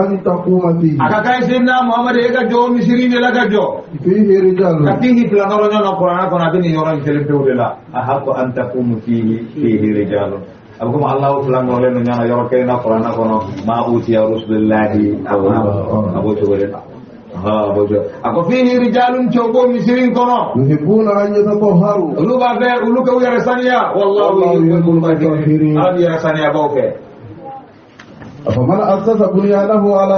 أن تقوم فيه أكا كاي سيدنا محمد إيكا جو مسيرين لكا جو فيه رجال كتيه تلانورو نو قرآن كنا بني يوران سليم توليلا أحق أن تقوم فيه رجال أبكم الله فلان مولين نيانا يوركينا قرآن كنا ما أوتي رسول الله أبو جبريل ako fihi rijalun chogo misirin kono yuhibbuna an yatatahharu uluba be uluka wiya rasaniya wallahu yuhibbul mutahhirin abi rasaniya bawke فمن أسس بنيانه على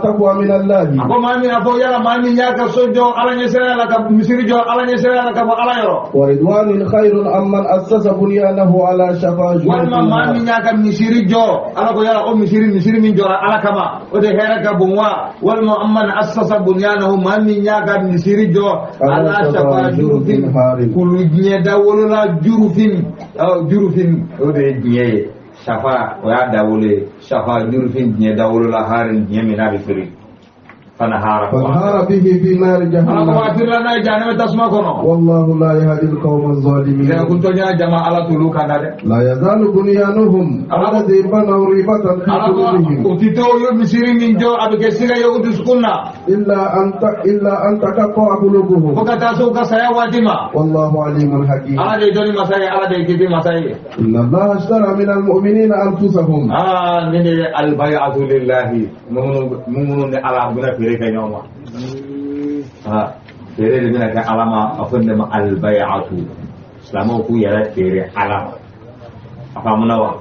تقوى من الله ako mami afo yala mami nyaka sojo ala nyesera la ka misiri jo ala nyesera la ka ala yoro ورضوان خير أمن أسس بنيانه على شفا جرف walma mami nyaka misiri jo ala ko yala o misiri min jo ala kama o de hera ka bunwa walma amman assasa bunyanahu mami nyaka misiri jo ala shafa jurufin kullu nyeda wala jurufin o de nyeye shafa wa dawule shafa jurfin nye dawulu la harin nye mina bifiri fanahara به في نار جهنم أنا جهنم تسمع كنا والله لا يهدي القوم الظالمين إذا كنت يا جماعة على طلوع كذا لا يزال بنيانهم الذي بنوا ريبة في قلوبهم وتيتو يوم مسيري من جو أبي كسيرة يوم تسكننا إلا أن تقطع قلوبهم وكذا سوكا سيا واجما والله عليم حكيم على ديجوني مساي على ديجيتي مساي إن الله اشترى من المؤمنين أنفسهم من البيعة لله مؤمنون على أبونا فيرك يوم فيرك بنا كعلامة أفهم البيعة سلامه كوي فيرك علامة أفهمنا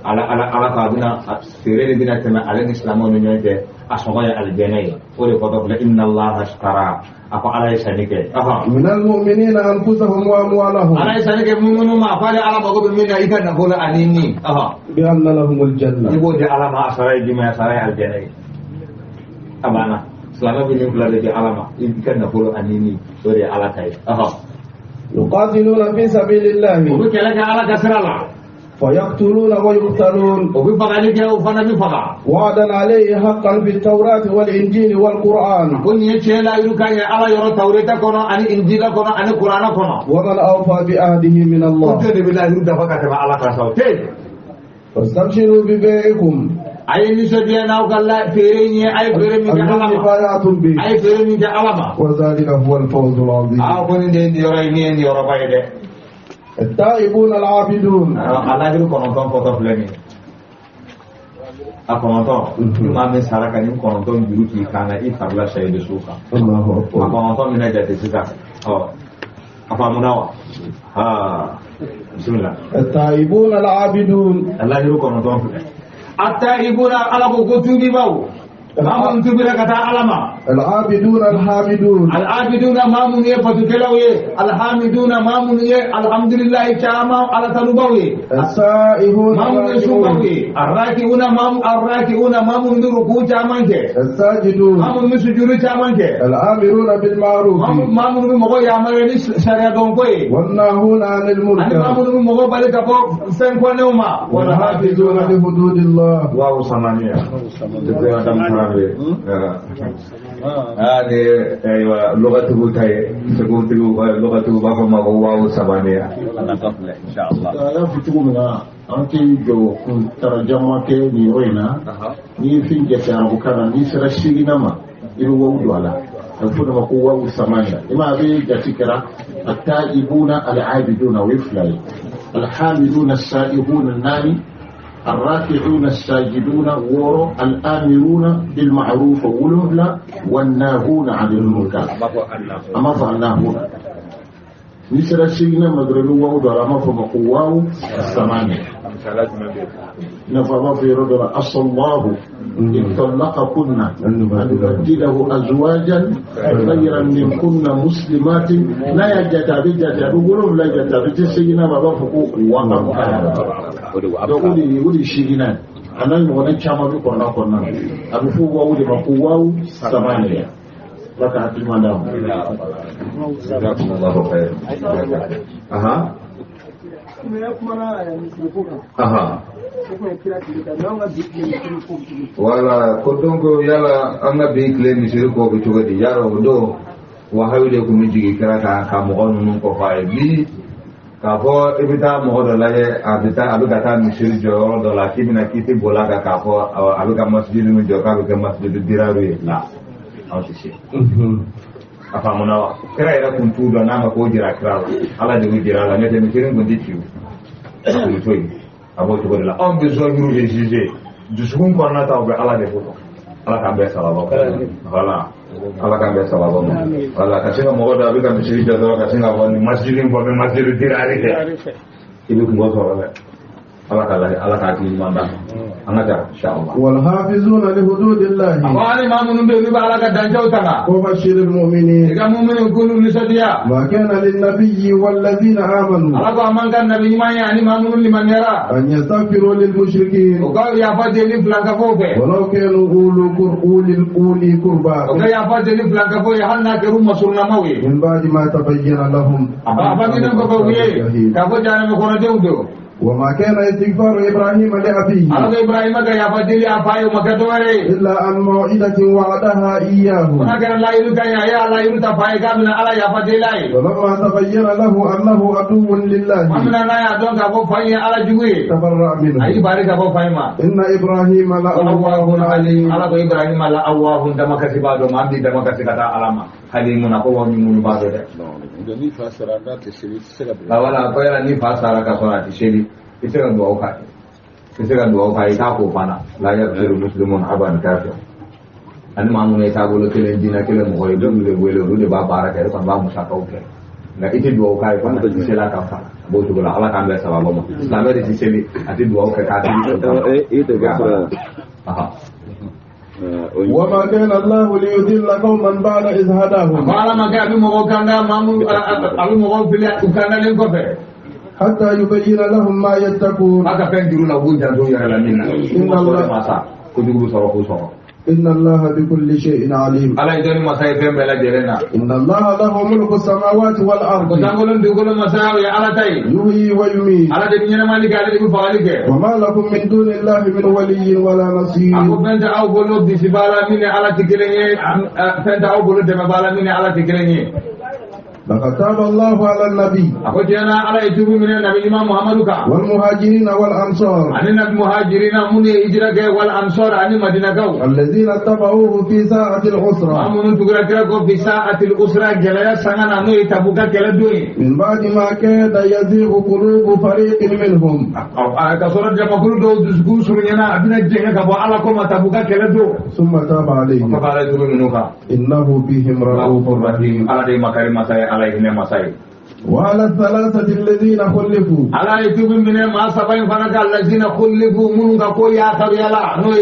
على كابنا فيرك بنا كما على إسلامه من يوم أسمعنا الجنة ولكن إن الله اشترى apa ala isanike minal mu'minina anfusahum wa amwalahum ala isanike mu'minu ma fala ala bago be mina ikan na bola anini bi anna lahumul janna ibo de ala ma asara di ma asara al janna amana selama bini bulade di alama ikan na bola anini sore ala kai yuqatiluna fi sabilillah ubi kala ka ala kasrala فيقتلون ويقتلون وعدا عليه حقا في التوراة والإنجيل والقرآن ومن أوفى بعهده من الله فاستبشروا ببيعكم ay ni so dia naw galla fere ni ay fere mi ga alama ay fere mi ga alama wa zalika huwa al-fawz al-azim ko ni de ni yoro ni ni yoro bayde التائبون العابدون Allah itu kononton foto flani kononton cuma misalkan ini kononton juru ki kana i farla saya disuka kononton mina jadi suka apa munawa bismillah التائبون العابدون Allah itu kononton التائبون ala ko tubi bau mamun tubira kata alama العابدون الحامدون العابدون mamun ye fatukelawe alhamiduna mamun ye alhamdulillah chama ala tanubawe السائحون mamun ye subawe arrakiuna mamun ruku chamanke الساجدون mamun sujuru chamanke الآمرون بالمعروف mamun mo ya mare ni sharia don koy والناهون عن المنكر mamun mo bale ka ko sen ko neuma والحافظون لحدود الله wa samania أيوة لغته تاي سكوتو لغته بابا ما هو سبانيا أنا قبل إن شاء الله لا فتقولنا أنت جو ترجمة كني وينا ني في جسر بكرة ني سرشينا ما يلو ولا الفون قوة الثمانية إما بي جاتكرا التائبون العابدون ويفلاي الحامدون السائحون الناني الراكعون الساجدون ورو الآمرون بالمعروف والهلا والناهون عن المنكر أما فالناهون نسر السجن مدرلو وودر أما فمقواه الثمانية نفضل في رجل أصل الله إن طلقكن أن يبدله أزواجا خيرا منكن مسلمات لا يجتابي يقولون لا يجتابي تسجن مبافقوا وقام ولي شيئا أنا يمكن شامل كنا أبو فوق ولي مقواه ثمانية ركعت المدام جزاكم الله خير. أها wala ko donc yala anga be clé misiri ko bi tugadi yaro do wa hawle ko mi jigi kara ka mo on nun ko fay bi ka fo ibita mo do la ye abita abuga ta misiri jo do la kimina kiti bola ka fo abuga masjid mi jo ka abuga masjid diraru la awti afa mona kira ira kun tudo na ma ko jira kira ala de jira la ne de misiri ko ditiu toy abo to la on besoin nous de juger du second qu'on a taw be ala de ko ala ka be salaba voilà ala ka be salaba voilà ka singa mo da be ka misiri da ka singa ko ni masjidin ko be masjid dirari de ibu ko so ala ka ti manda anaka inshallah wal hafizuna li hududillah awani mamunun be ni ala ka danjaw tanga wa bashiril mu'minin ga mu'minin kunu ni sadiya ma kana lin nabiyyi wal ladina amanu ala ko amangan nabi ma yani mamunun liman yara an yastaghfiru lil mushrikeen o ga ya fa de ni flanka fo be walau kanu uli qurba o ga ya fa de ni flanka fo ya hanna ke rum masulna mawi min ba'di ma tabayyana lahum aba gidan ko ba wiye ka fo jana me kono dewdo وما كان استغفار إبراهيم لأبيه على إبراهيم يا فدي أفاي ومكتوري إلا عن موعدة وعدها إياه وما كان لا يلقى يا لا يلقى فاي قبل على يا فدي لاي ولما تبين له أنه عدو لله ومن لا يدون أبو فاي على جوي تبرأ منه أي بارك أبو فاي ما إن إبراهيم لأواه عليم على إبراهيم لأواه دم كسبادو ما عندي دم كسبادا علامة حليم نقوى من بعده ni fasara da ta shiri sai la wala ko yana ni fasara ka sora ti shiri isega duwa ka ita ko fana la ya ziru muslimun aban kafir an ma mun ta bolo kelen dina kelen mo e dum le wele rude ba baraka e kon ba musa ka oke na iti duwa ka ko na ti sela ka fa bo to la ala kan be sababa mo la be ti seli ati duwa ka ti ito ga aha وما كان الله ليضل قوما بعد إذ هداهم قال ما كان مغوكانا مامون ابي مغو فيلا كان لين كوفه حتى يبين لهم ما يتقون aka pen diru la bunja do ya la minna inna Allah masa ko digu soro ko soro إن الله بكل شيء عليم ala idoni masa e pembe la jerena إن الله له ملك السماوات والأرض ko tangolon dugolo masa ya ala tay يحيي ويميت ala de nyina mali gale de faali ke وما لكم من دون الله من ولي ولا نصير ako benta aw bolo di sibala mine ala tikilenye benta aw bolo de bala mine ala tikilenye لقد تاب الله على النبي ako jana ala itubu mine nabi imam muhammadu ka والمهاجرين والأنصار ani nabi muhajirina mun hijra ke wal ansar ani madina ka الذين اتبعوه في ساعة العسرة amun tugura kira ko fi sa'atil usra gelaya sangana no itabuka kala doyi من بعد ما كاد يزيغ قلوب فريق منهم ka soro de makuru do dusgu surunyana abina jenga ka bo ala ko matabuka kala do ثم تاب عليهم ka bala duru minuka إنه بهم رؤوف rahim ala de makari masay ala hine masay وعلى الثلاثة الذين خلفوا ala itubu mine ma sabain fanaka allazina khulifu mun ga ko ya khabiyala no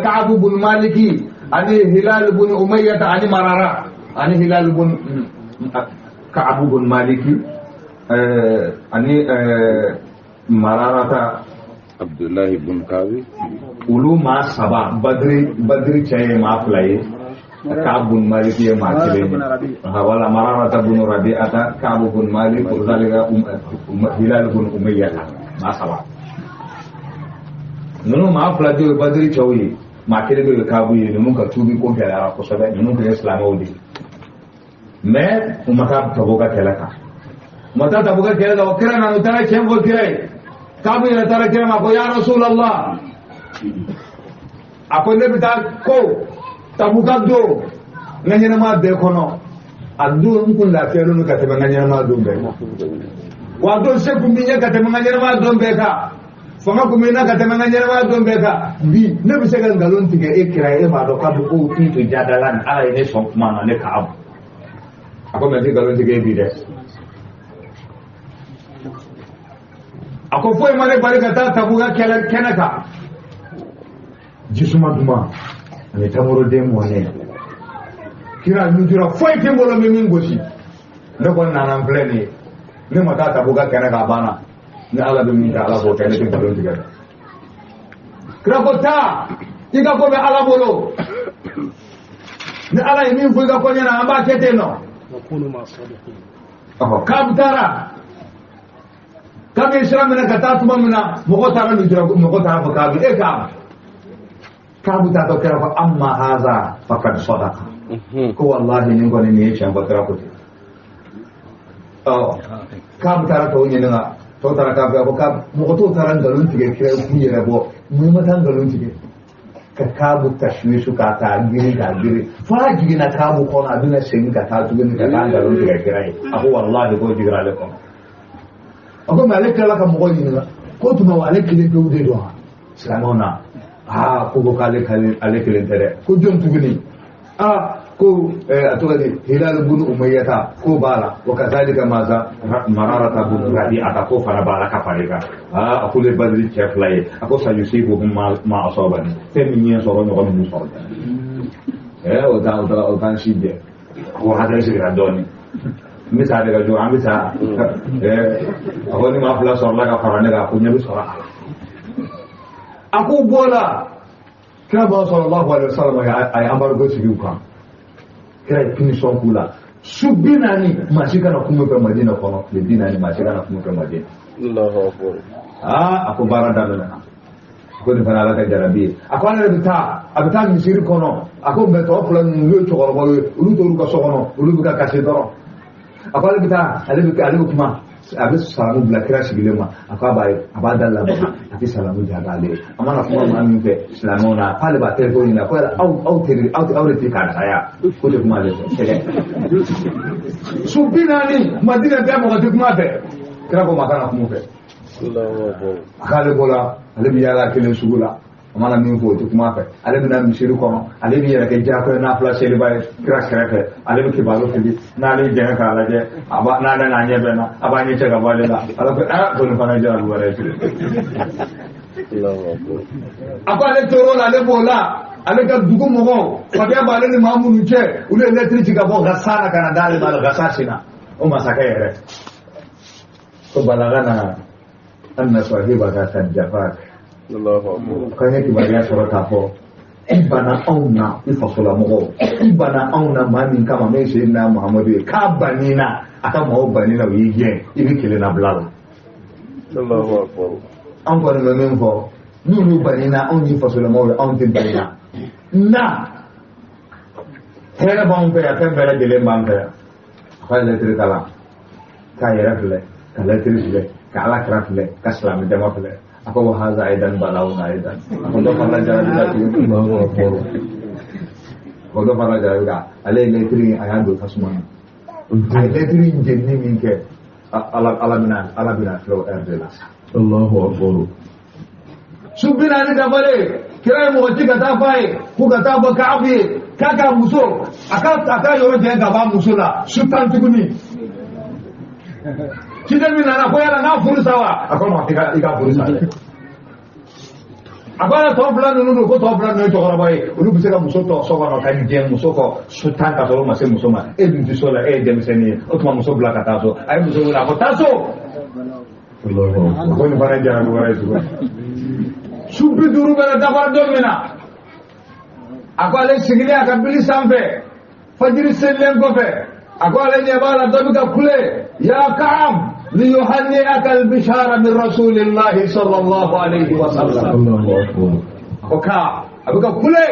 ka'ab bin maliki ani hilal bin umayyah ani marara ani hilal bin ka'ab bin maliki ani mararata Abdullah ibn Kabi ulu ma saba badri chaye ma fly Ka'ab bin Malik ya ma kile wala mararata bin rabi'ata Ka'ab bin Malik zalika hilal bin umayyah ma saba nono ma fly de badri chawi ma kile be Ka'ab yi nono ka tubi ko kala ko sabe nono ko islam wodi mais umaka taboka kelaka mata taboka kelaka okira na utara chembo kile Ka'ab ya tara kile ma ko ya rasulullah ako ne bita ko tabuka do nganyana ma be kono adu kun la fero no kate nganyana ma do be wa do se kumbinya kate nganyana ma do be ka fanga kumina kate nganyana ma do be ka bi ne bi se ga galon tige ekira e ma do ka bu o ti to jadalan ala ne son kuma na ne ka abu ako me ti galon tige bi de ako foi mane barika ta tabuga kenaka jisuma duma ne tamoro de mo ne kira nujura foi tembolo min gosi ne ko nanan pleni ne mata tabuga kenaka bana ne ala be min ta ala bo kenaka balon tiga kira ko ta tiga ko be ala bolo ne ala min foi ga ko nyana amba keteno wakunu ma sadiqin kabtara kabe islamina kata tuma mina mogo tara nujura mogo tara ko kabe e kabu ta to kera ko amma haza faqad sadaqa ko wallahi ni ngone ni e ko tara ko kabu tara to nyina to tara kabe ko kab mogo to tara ngalun tige kira ku yere bo mu mata ngalun tige ka kabu tashwishu ka ta giri ga giri fa giri na kabu ko na duna sen ka ta tugun ka ngalun tige kira ako wallahi ko jigra le ko ako malik kala ka mogo nyina ko tuma wale kile do de do islamona ko kale kelen tere ko jom tuguni ko atogadi hilal bin umayyata ko bala wa kadhalika maza mararata bin rabi'ata ko fara bala ka farika akule badri cheflay ako sayusibu ma asabani feminien soro no mu soro o dan shide ko hadra sigra doni misa daga jo amisa awoni ma fla sorla ka farane ga kunya bi sora aku bola kaba sallallahu alaihi wasallam ay ambar go sigi ko kira punition kula subinani mashika na kumwe kwa Madina kono lebina ni mashika na kumwe kwa Madina Allahu akbar aku barada lana ko ni fana la ka jarabi aku ana abita misiri kono aku beto fulan nyo chokoro ko ulu to ko sokono ulu ka kasi doro aku abita alibu kuma abis salamu bila kira sigilema abadalla ma ati salamu jagale amana kuma amin fe islamona pale ba telefoni na kwa au reti kana saya ko de kuma le tele subinani madina da mo de kuma fe kira ko makana kuma fe Allahu akbar akale bola alibi yala kelen sugula amana min fo to kuma fe alibi na misiri kono alibi yara ke jako na place le bay kira kira alibi ke balo fili na le je ka la je aba na na nyebe na aba ni chega bale la ala ko ko no fana jaru wala fili Allahu akbar aba le toro la le bola ale ka dugu mogo fatiya bale ni mamu nu che ule electric ka bo gasana kana dale mal gasasina o masaka yere ko balagana anna sahibaka tajafak Allahu akbar kanya kibaya sorota po ibana auna ifasola mogo ibana auna mami kama meshi na Muhammadu ka banina aka mo banina wiye ibi kile na blala Allahu akbar an ko ne men fo nunu banina on ifasola mogo on tin banina na hele bon pe aka bele dele banka fa le trikala ka yera fle ka le trikle ka ala krafle ka salam de ma fle ako haza aidan balauna aidan kondo para jalan kita bawa poro kondo para jalan kita ale letri ayando kasman letri jenni minke ala bina flow erdelas Allahu akbar subina ni kabale kira mo tika tapai ku kata ba kaabi kaka muso aka yoro je gaba musula sutan tuguni kita mina na koyala na furusawa akono tika furusawa abana to plan no ko to plan no to gora bay ulu bisega muso to so gora kan je muso ko sutan ka to ma se muso ma e bi so la e dem seni o to muso bla ka taso ay muso la ko taso ko ni para jara ko ray su subbi duru bela dabar do mina akale sigile akabili sambe fajiri sellen ko fe akale ne bala do ka kule ya kaam ليهنئك البشارة من رسول الله صلى الله عليه وسلم الله أكبر وكا أبوك كله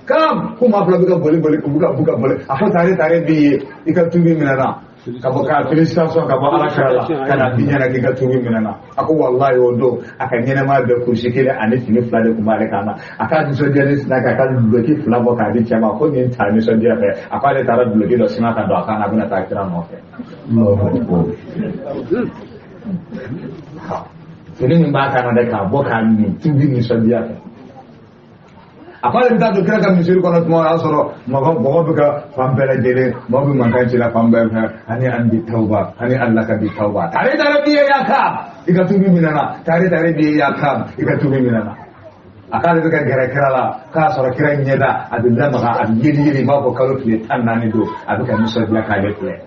كم كم أفلا بك بولي بولي بوكا بولي أفلا تاري بي إكتب من هنا kabo ka félicitations kabo ala kala kana binya na kika tubi minana ako wallahi odo aka nyina ma be kursi kele ani fini fla de kuma le kana aka so dia sina ka bloquer fla bo ka di chama ko ni tani so dia fe aka le tara bloquer do sina ka do aka na bina ta kira no fe fini ni ba kana de ka bo ka ni tubi ni so dia fe apa yang kita kira kami suruh kalau semua orang suruh maka bawa beka pambela jele bawa makan cila pambel hanya andi tauba hanya Allah kan di tauba tarik dia ya kam ika tubi minana tarik dia ya kam ika tubi minana akal itu kan kira-kira lah ka suruh kira nyeda adunda maka jadi bawa kalau klik tanani do aku kan musuh dia kaya klik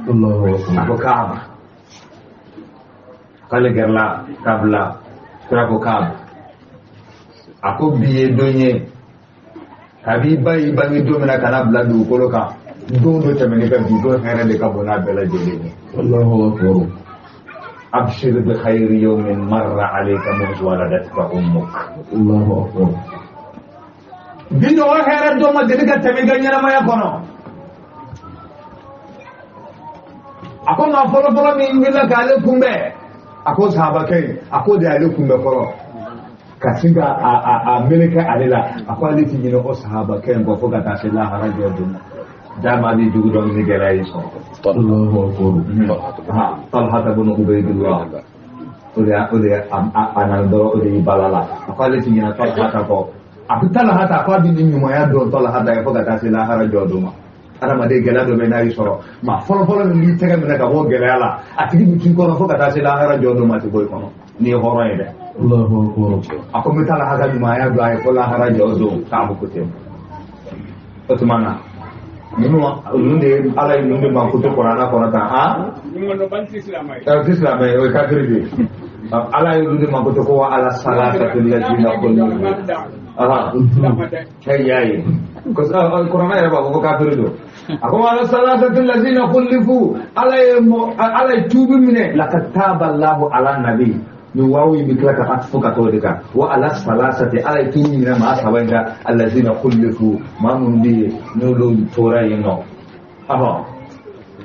Allah aku kam kalau gerla kabla kira aku kam ako biye donye kabi bayi bangi do mena kana bladu kolo ka do tamene ka bigo here de ka bona bela jeli Allahu akbar abshir bi khairi yawmin marra alayka min waladatka ummuk Allahu akbar bindo here do ma de ka tamega nyana maya kono ako ma folo mi ngila gale kumbe ako sahaba kai ako de ale kumbe folo kasinga a meleka alela akwali tinyino o sahaba ken ko foga ta sella harajo dum dama di jugu don ni gela yiso Allahu akbar Talha ibn Ubaydullah ulia anando uli balala akwali tinyina Talha ko Talha ta kwa di nyumo ya do Talha ta foga ta sella harajo dum ara made gela do be na yiso ma folo ni tega mena ka bo gela la atigi bitin ko foga ta sella harajo dum ati boy kono ni horo ide Allahu akbar ako mitala haga maya do ay ko la harajo do tamu kutem otumana nunu nunde ala nunde ma kuto korana korata ha nunu banti islamai o kafiri ala nunde ma kuto ko ala salata lillazina kullu aha kayai ko korana ya ba ko kafiri do ako ala salata lillazina kullu ala tubi mine lakataba Allahu ala nabi ni wawi bikla ka atfu ka to dika wa ala salasati ala tumi na ma sabanga allazina khulifu ma mun bi no lo tora yino aba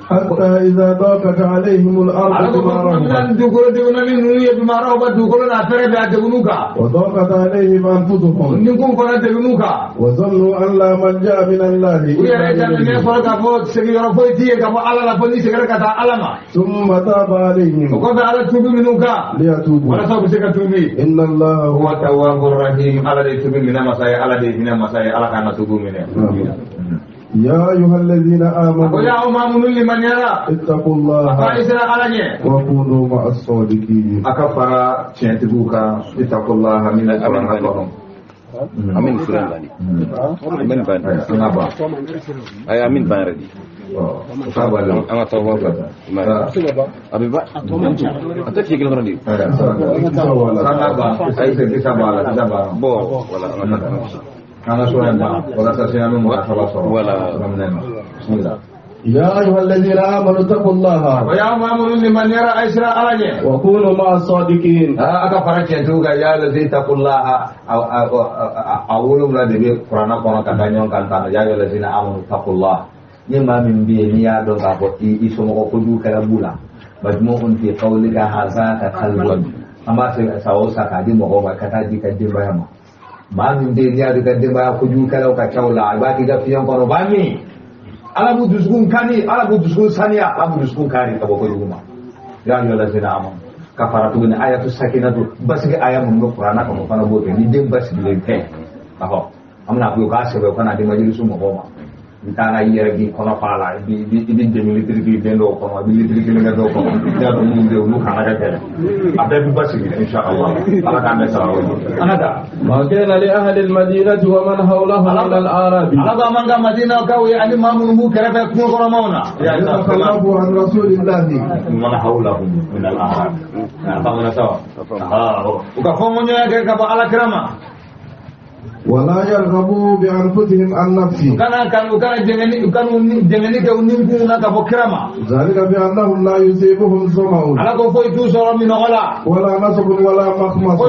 hatta idza daqat alaihim al-ardu bima rahabat dugolo dugona ni nuni bima rahabat dugolo na fere ba degunuka wa daqat alaihim anfusuhum ni ko ko na degunuka wa zannu an la malja min Allah illa ilayhi ne ko ka bo segi ro fo ti ka bo ala la fo ni segara ka ta alama thumma taba alaihim ko ba ala tubi minuka liyatubu wala sa ko se ka tubi inna Allah huwa tawwabur rahim ala de tubi mina masaya ala de mina masaya ala kana tubu mina يا أيها الذين آمنوا ويا أمام لمن يرى اتقوا الله وكونوا مع الصادقين أكفر شيئتبوكا اتقوا الله من القرآن Amin suran tadi. Amin ban. Kenapa? Amin ban tadi. Sabar dong. Amat tahu apa? Abi ba? Atau sih kalau tadi. Kenapa? Saya bisa balas, bisa balas. Bo, wala amat. Karena suran ba, wala sasnya memang salah salah. Wala. Bismillah. يا أيها الذين آمنوا اتقوا الله ويا أمام لمن يرى أيسر عليه وكونوا مع الصادقين أكفر شيئتبوكا يا الذين اتقوا الله أولم لا دبي قرآن كتانيون كانتانا يا الذين آمنوا اتقوا الله نما من بينيا دون كابو إسمو كوجو كلامبولا majmu'un fi qawlika hadza ka qalbun amma sai sawo saka di mo ba kata di kadin bayama ma min de dia di kadin baya ku ju kala ka chawla ba ki da fiyan kono ba mi ala bu duskun kani ala bu duskun saniya ala bu duskun kani ka boko yuma ya ayyuhal ladzina amanu kafaratu min ayatu sakinatu basge aya mun no qur'ana ka mo kana bo ni dem basge le te aho amna ku ka se be kana di majlisu mo ba ntana yiragi kono fala di demilitri ki dendo kono militri ki nga do kono da do mu de lu kana ka tele abbe bi basi insha Allah ala ka me sawo anada ما كان لأهل المدينة ومن حولهم من الأعراب ala ba manga madina ka wi ani mamun mu kare be ko ko mauna ya يتخلفوا عن رسول الله man hawlahum min al-a'rab na fa ngana sawa ha uka fomo nya ka ba ala krama ولا يرغبوا بأنفسهم عن نفسه ذلك بأنهم لا يصيبهم ظمأ ولا نصب ولا مخمصة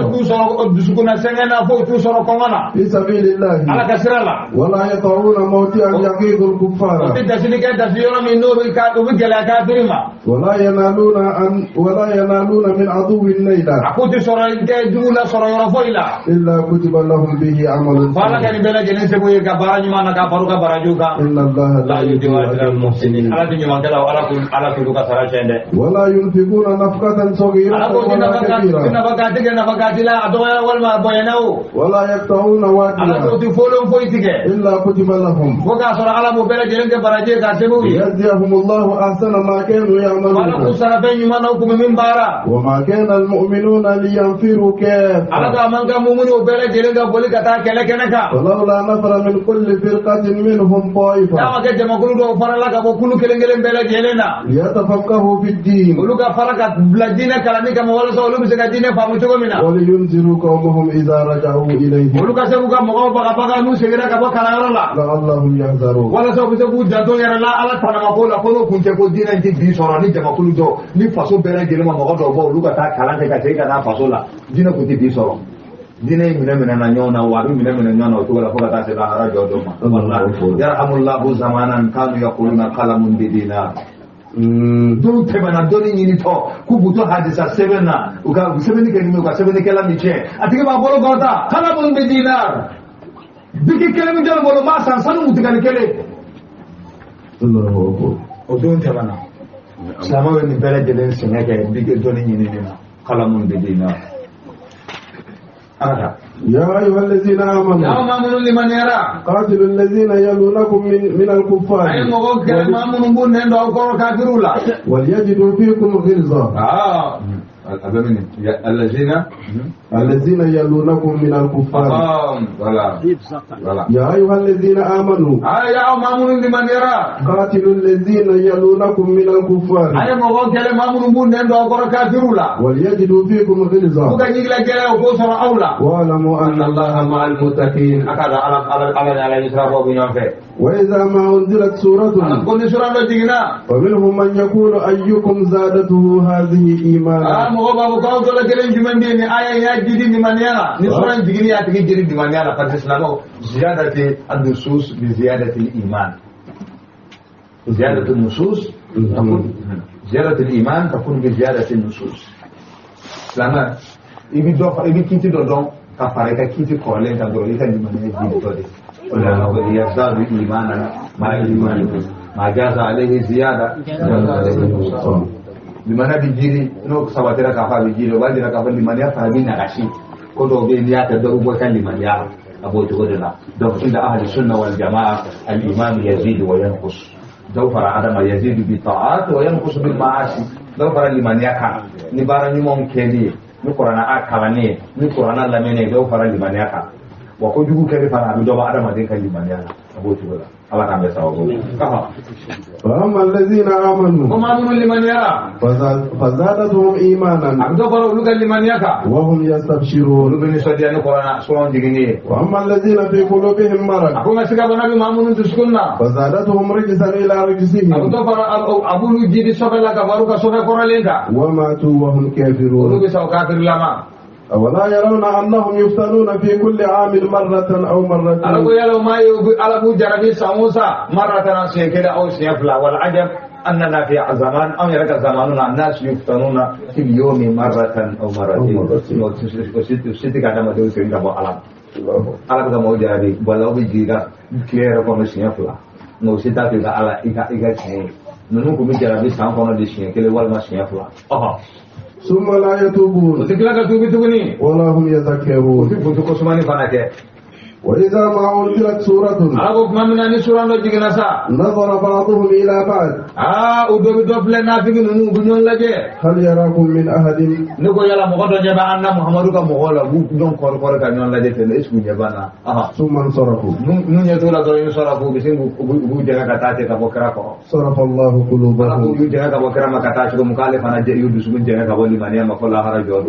في سبيل الله ولا يطعون موطئا يغيظ الكفار ولا ينالون من عدو نيلا إلا كتب لهم به عمل صالح إن الله لا يضيع أجر المحسنين ولا ينفقون نفقة صغيرة ولا كبيرة ولا يقطعون واديا إلا كتب لهم ليجزيهم الله أحسن ما كانوا يعملون وما كان المؤمنون لينفروا كافة ولولا نفر من كل فرقة منهم طائفة ليتفقهوا في الدين ولينذروا قومهم إذا رجعوا إليهم لعلهم يحذرون dina mina na nyona wa mina nyona to la foka ta se la harajo do ma wallahi yarhamullahu zamanan kanu yaquluna qalamun bidina do te bana do ni ni to ku buto hadisa sebena uga sebeni ke ni uga sebeni ke la mi che atike ba bolo gota qalamun bidina dike kele mi jalo bolo ma san sanu mutikani kele Allahu akbar o do te bana sama ni bele de seneke dike do ni ni na qalamun bidina. يا أيها الذين آمنوا لمن يرى قاتلوا الذين يلونكم من الكفار وليجدوا فيكم غلظة الذين يلونكم من الكفار يا أيها الذين آمنوا لمن يرى قاتلوا الذين يلونكم من الكفار وليجدوا فيكم غلظة واعلموا أن الله مع المتقين وإذا ما أنزلت سورة فمنهم من يقول أيكم زادته هذه إيمانا زيادة النصوص بزيادة الإيمان زيادة النصوص زيادة الإيمان تكون بزيادة النصوص لما ibi kiti dodon ka fare ka kiti kolen ka dole ka dimane jibi dole wala wa yazadu imanan ma iman ma jaza alayhi ziyada dimana bijiri no sabatera ka fa bijiri wali ka fa limania fa bina gashi ko do be niya ta do bo kan limania abo to godela donc inda ahli sunna wal jamaa al iman yazid wa yanqus daw fara adama yazid bi ta'at wa yanqus bil ma'asi daw fara limania ka ni barani mom kedi ni korana akalane ni korana lamene do fara limaniya ka wa ko jugu kede fara do ba adama den kan limaniya abo tuwala ala kan be sawo kafa فأما الذين آمنوا فزادتهم إيمانا وهم يستبشرون وأما الذين في قلوبهم مرض فزادتهم رجسا إلى رجسهم وماتوا وهم كافرون أولا يرون أنهم يفتنون في كل عام مرة أو مرتين والعجب أننا في زمان أو يرك زماننا الناس يفتنون في اليوم مرة أو مرتين وستة كذا ما تقول سيرك أبو علم علم كم هو جاري ولا هو بيجيكا كلير كم سينفلا نوسيتا في على إيكا شيء نحن كم جاري سام كم دشين كلي والما سينفلا ثم لا يتوبون ولا هم يذكرون وإذا ما أنزلت سورة نظر بعضهم إلى بعض هل يراكم من أحد ثم انصرفوا صرف الله قلوبهم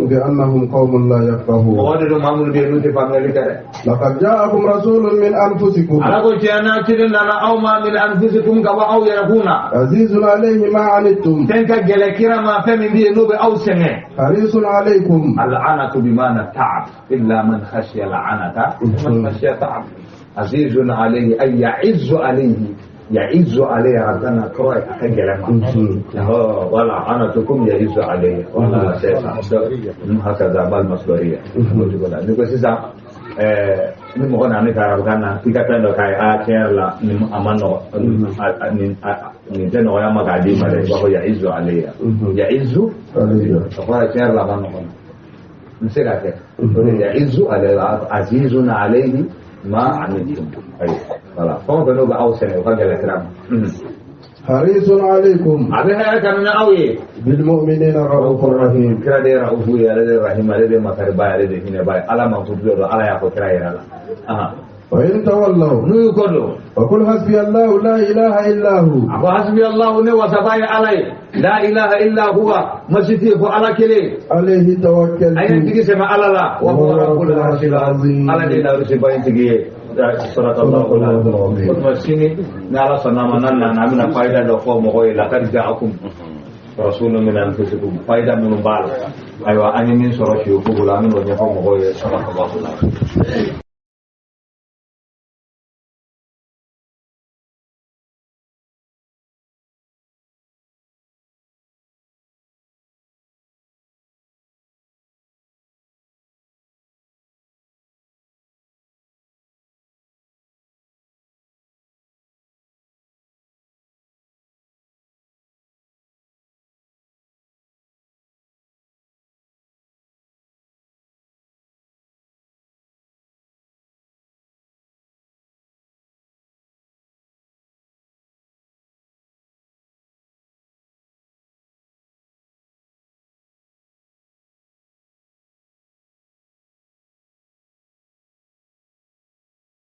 بأنهم قوم لا يفقهون لقد جاء جاءكم رسول من أنفسكم alako tiana tirin nana aw ma min anfusikum ka wa aw yarakuna عزيز عليه ما عنتم tenka gele kirama femi bi no be aw senge حريص عليكم العنة بمعنى تعب إلا من خشي العنة من خشي تعب عزيز عليه أي يعز عليه ربنا كروي كجلما ولا عنتكم يعز عليه ولا سيسا هكذا بالمصدرية نقول سيسا ni mo na ne ka rabana tika tendo kai a kerla ni amano ni teno ya magadi mare ba ya izu alayya ya izu kwa kerla mano nsega ke ya izu alayya azizun alayhi ma anitum ay wala ko beno ba ausene ka gele kram حريص عليكم abeha kana awi بالمؤمنين رؤوف رحيم kira de raufu ya de rahim ya de makarba ya de hine ba ala ma tudu ala ya ko kira ya aha وإن تولوا nuyu kodo وقل حسبي الله لا إله إلا هو ako hasbi allah ne wa sabai alai la ilaha illa huwa masiti ko ala kele عليه توكلت ayen tigi sema alala wa huwa rabbul arshil azim ala de da rusi bayin tigi surat allah ko sini na ala sanama nan na amina faida do ko mo ko la kad ja'akum rasulun min anfusikum faida mun bal aywa anyi min soro shi ko bula min do nyafo mo ko sallallahu alaihi wasallam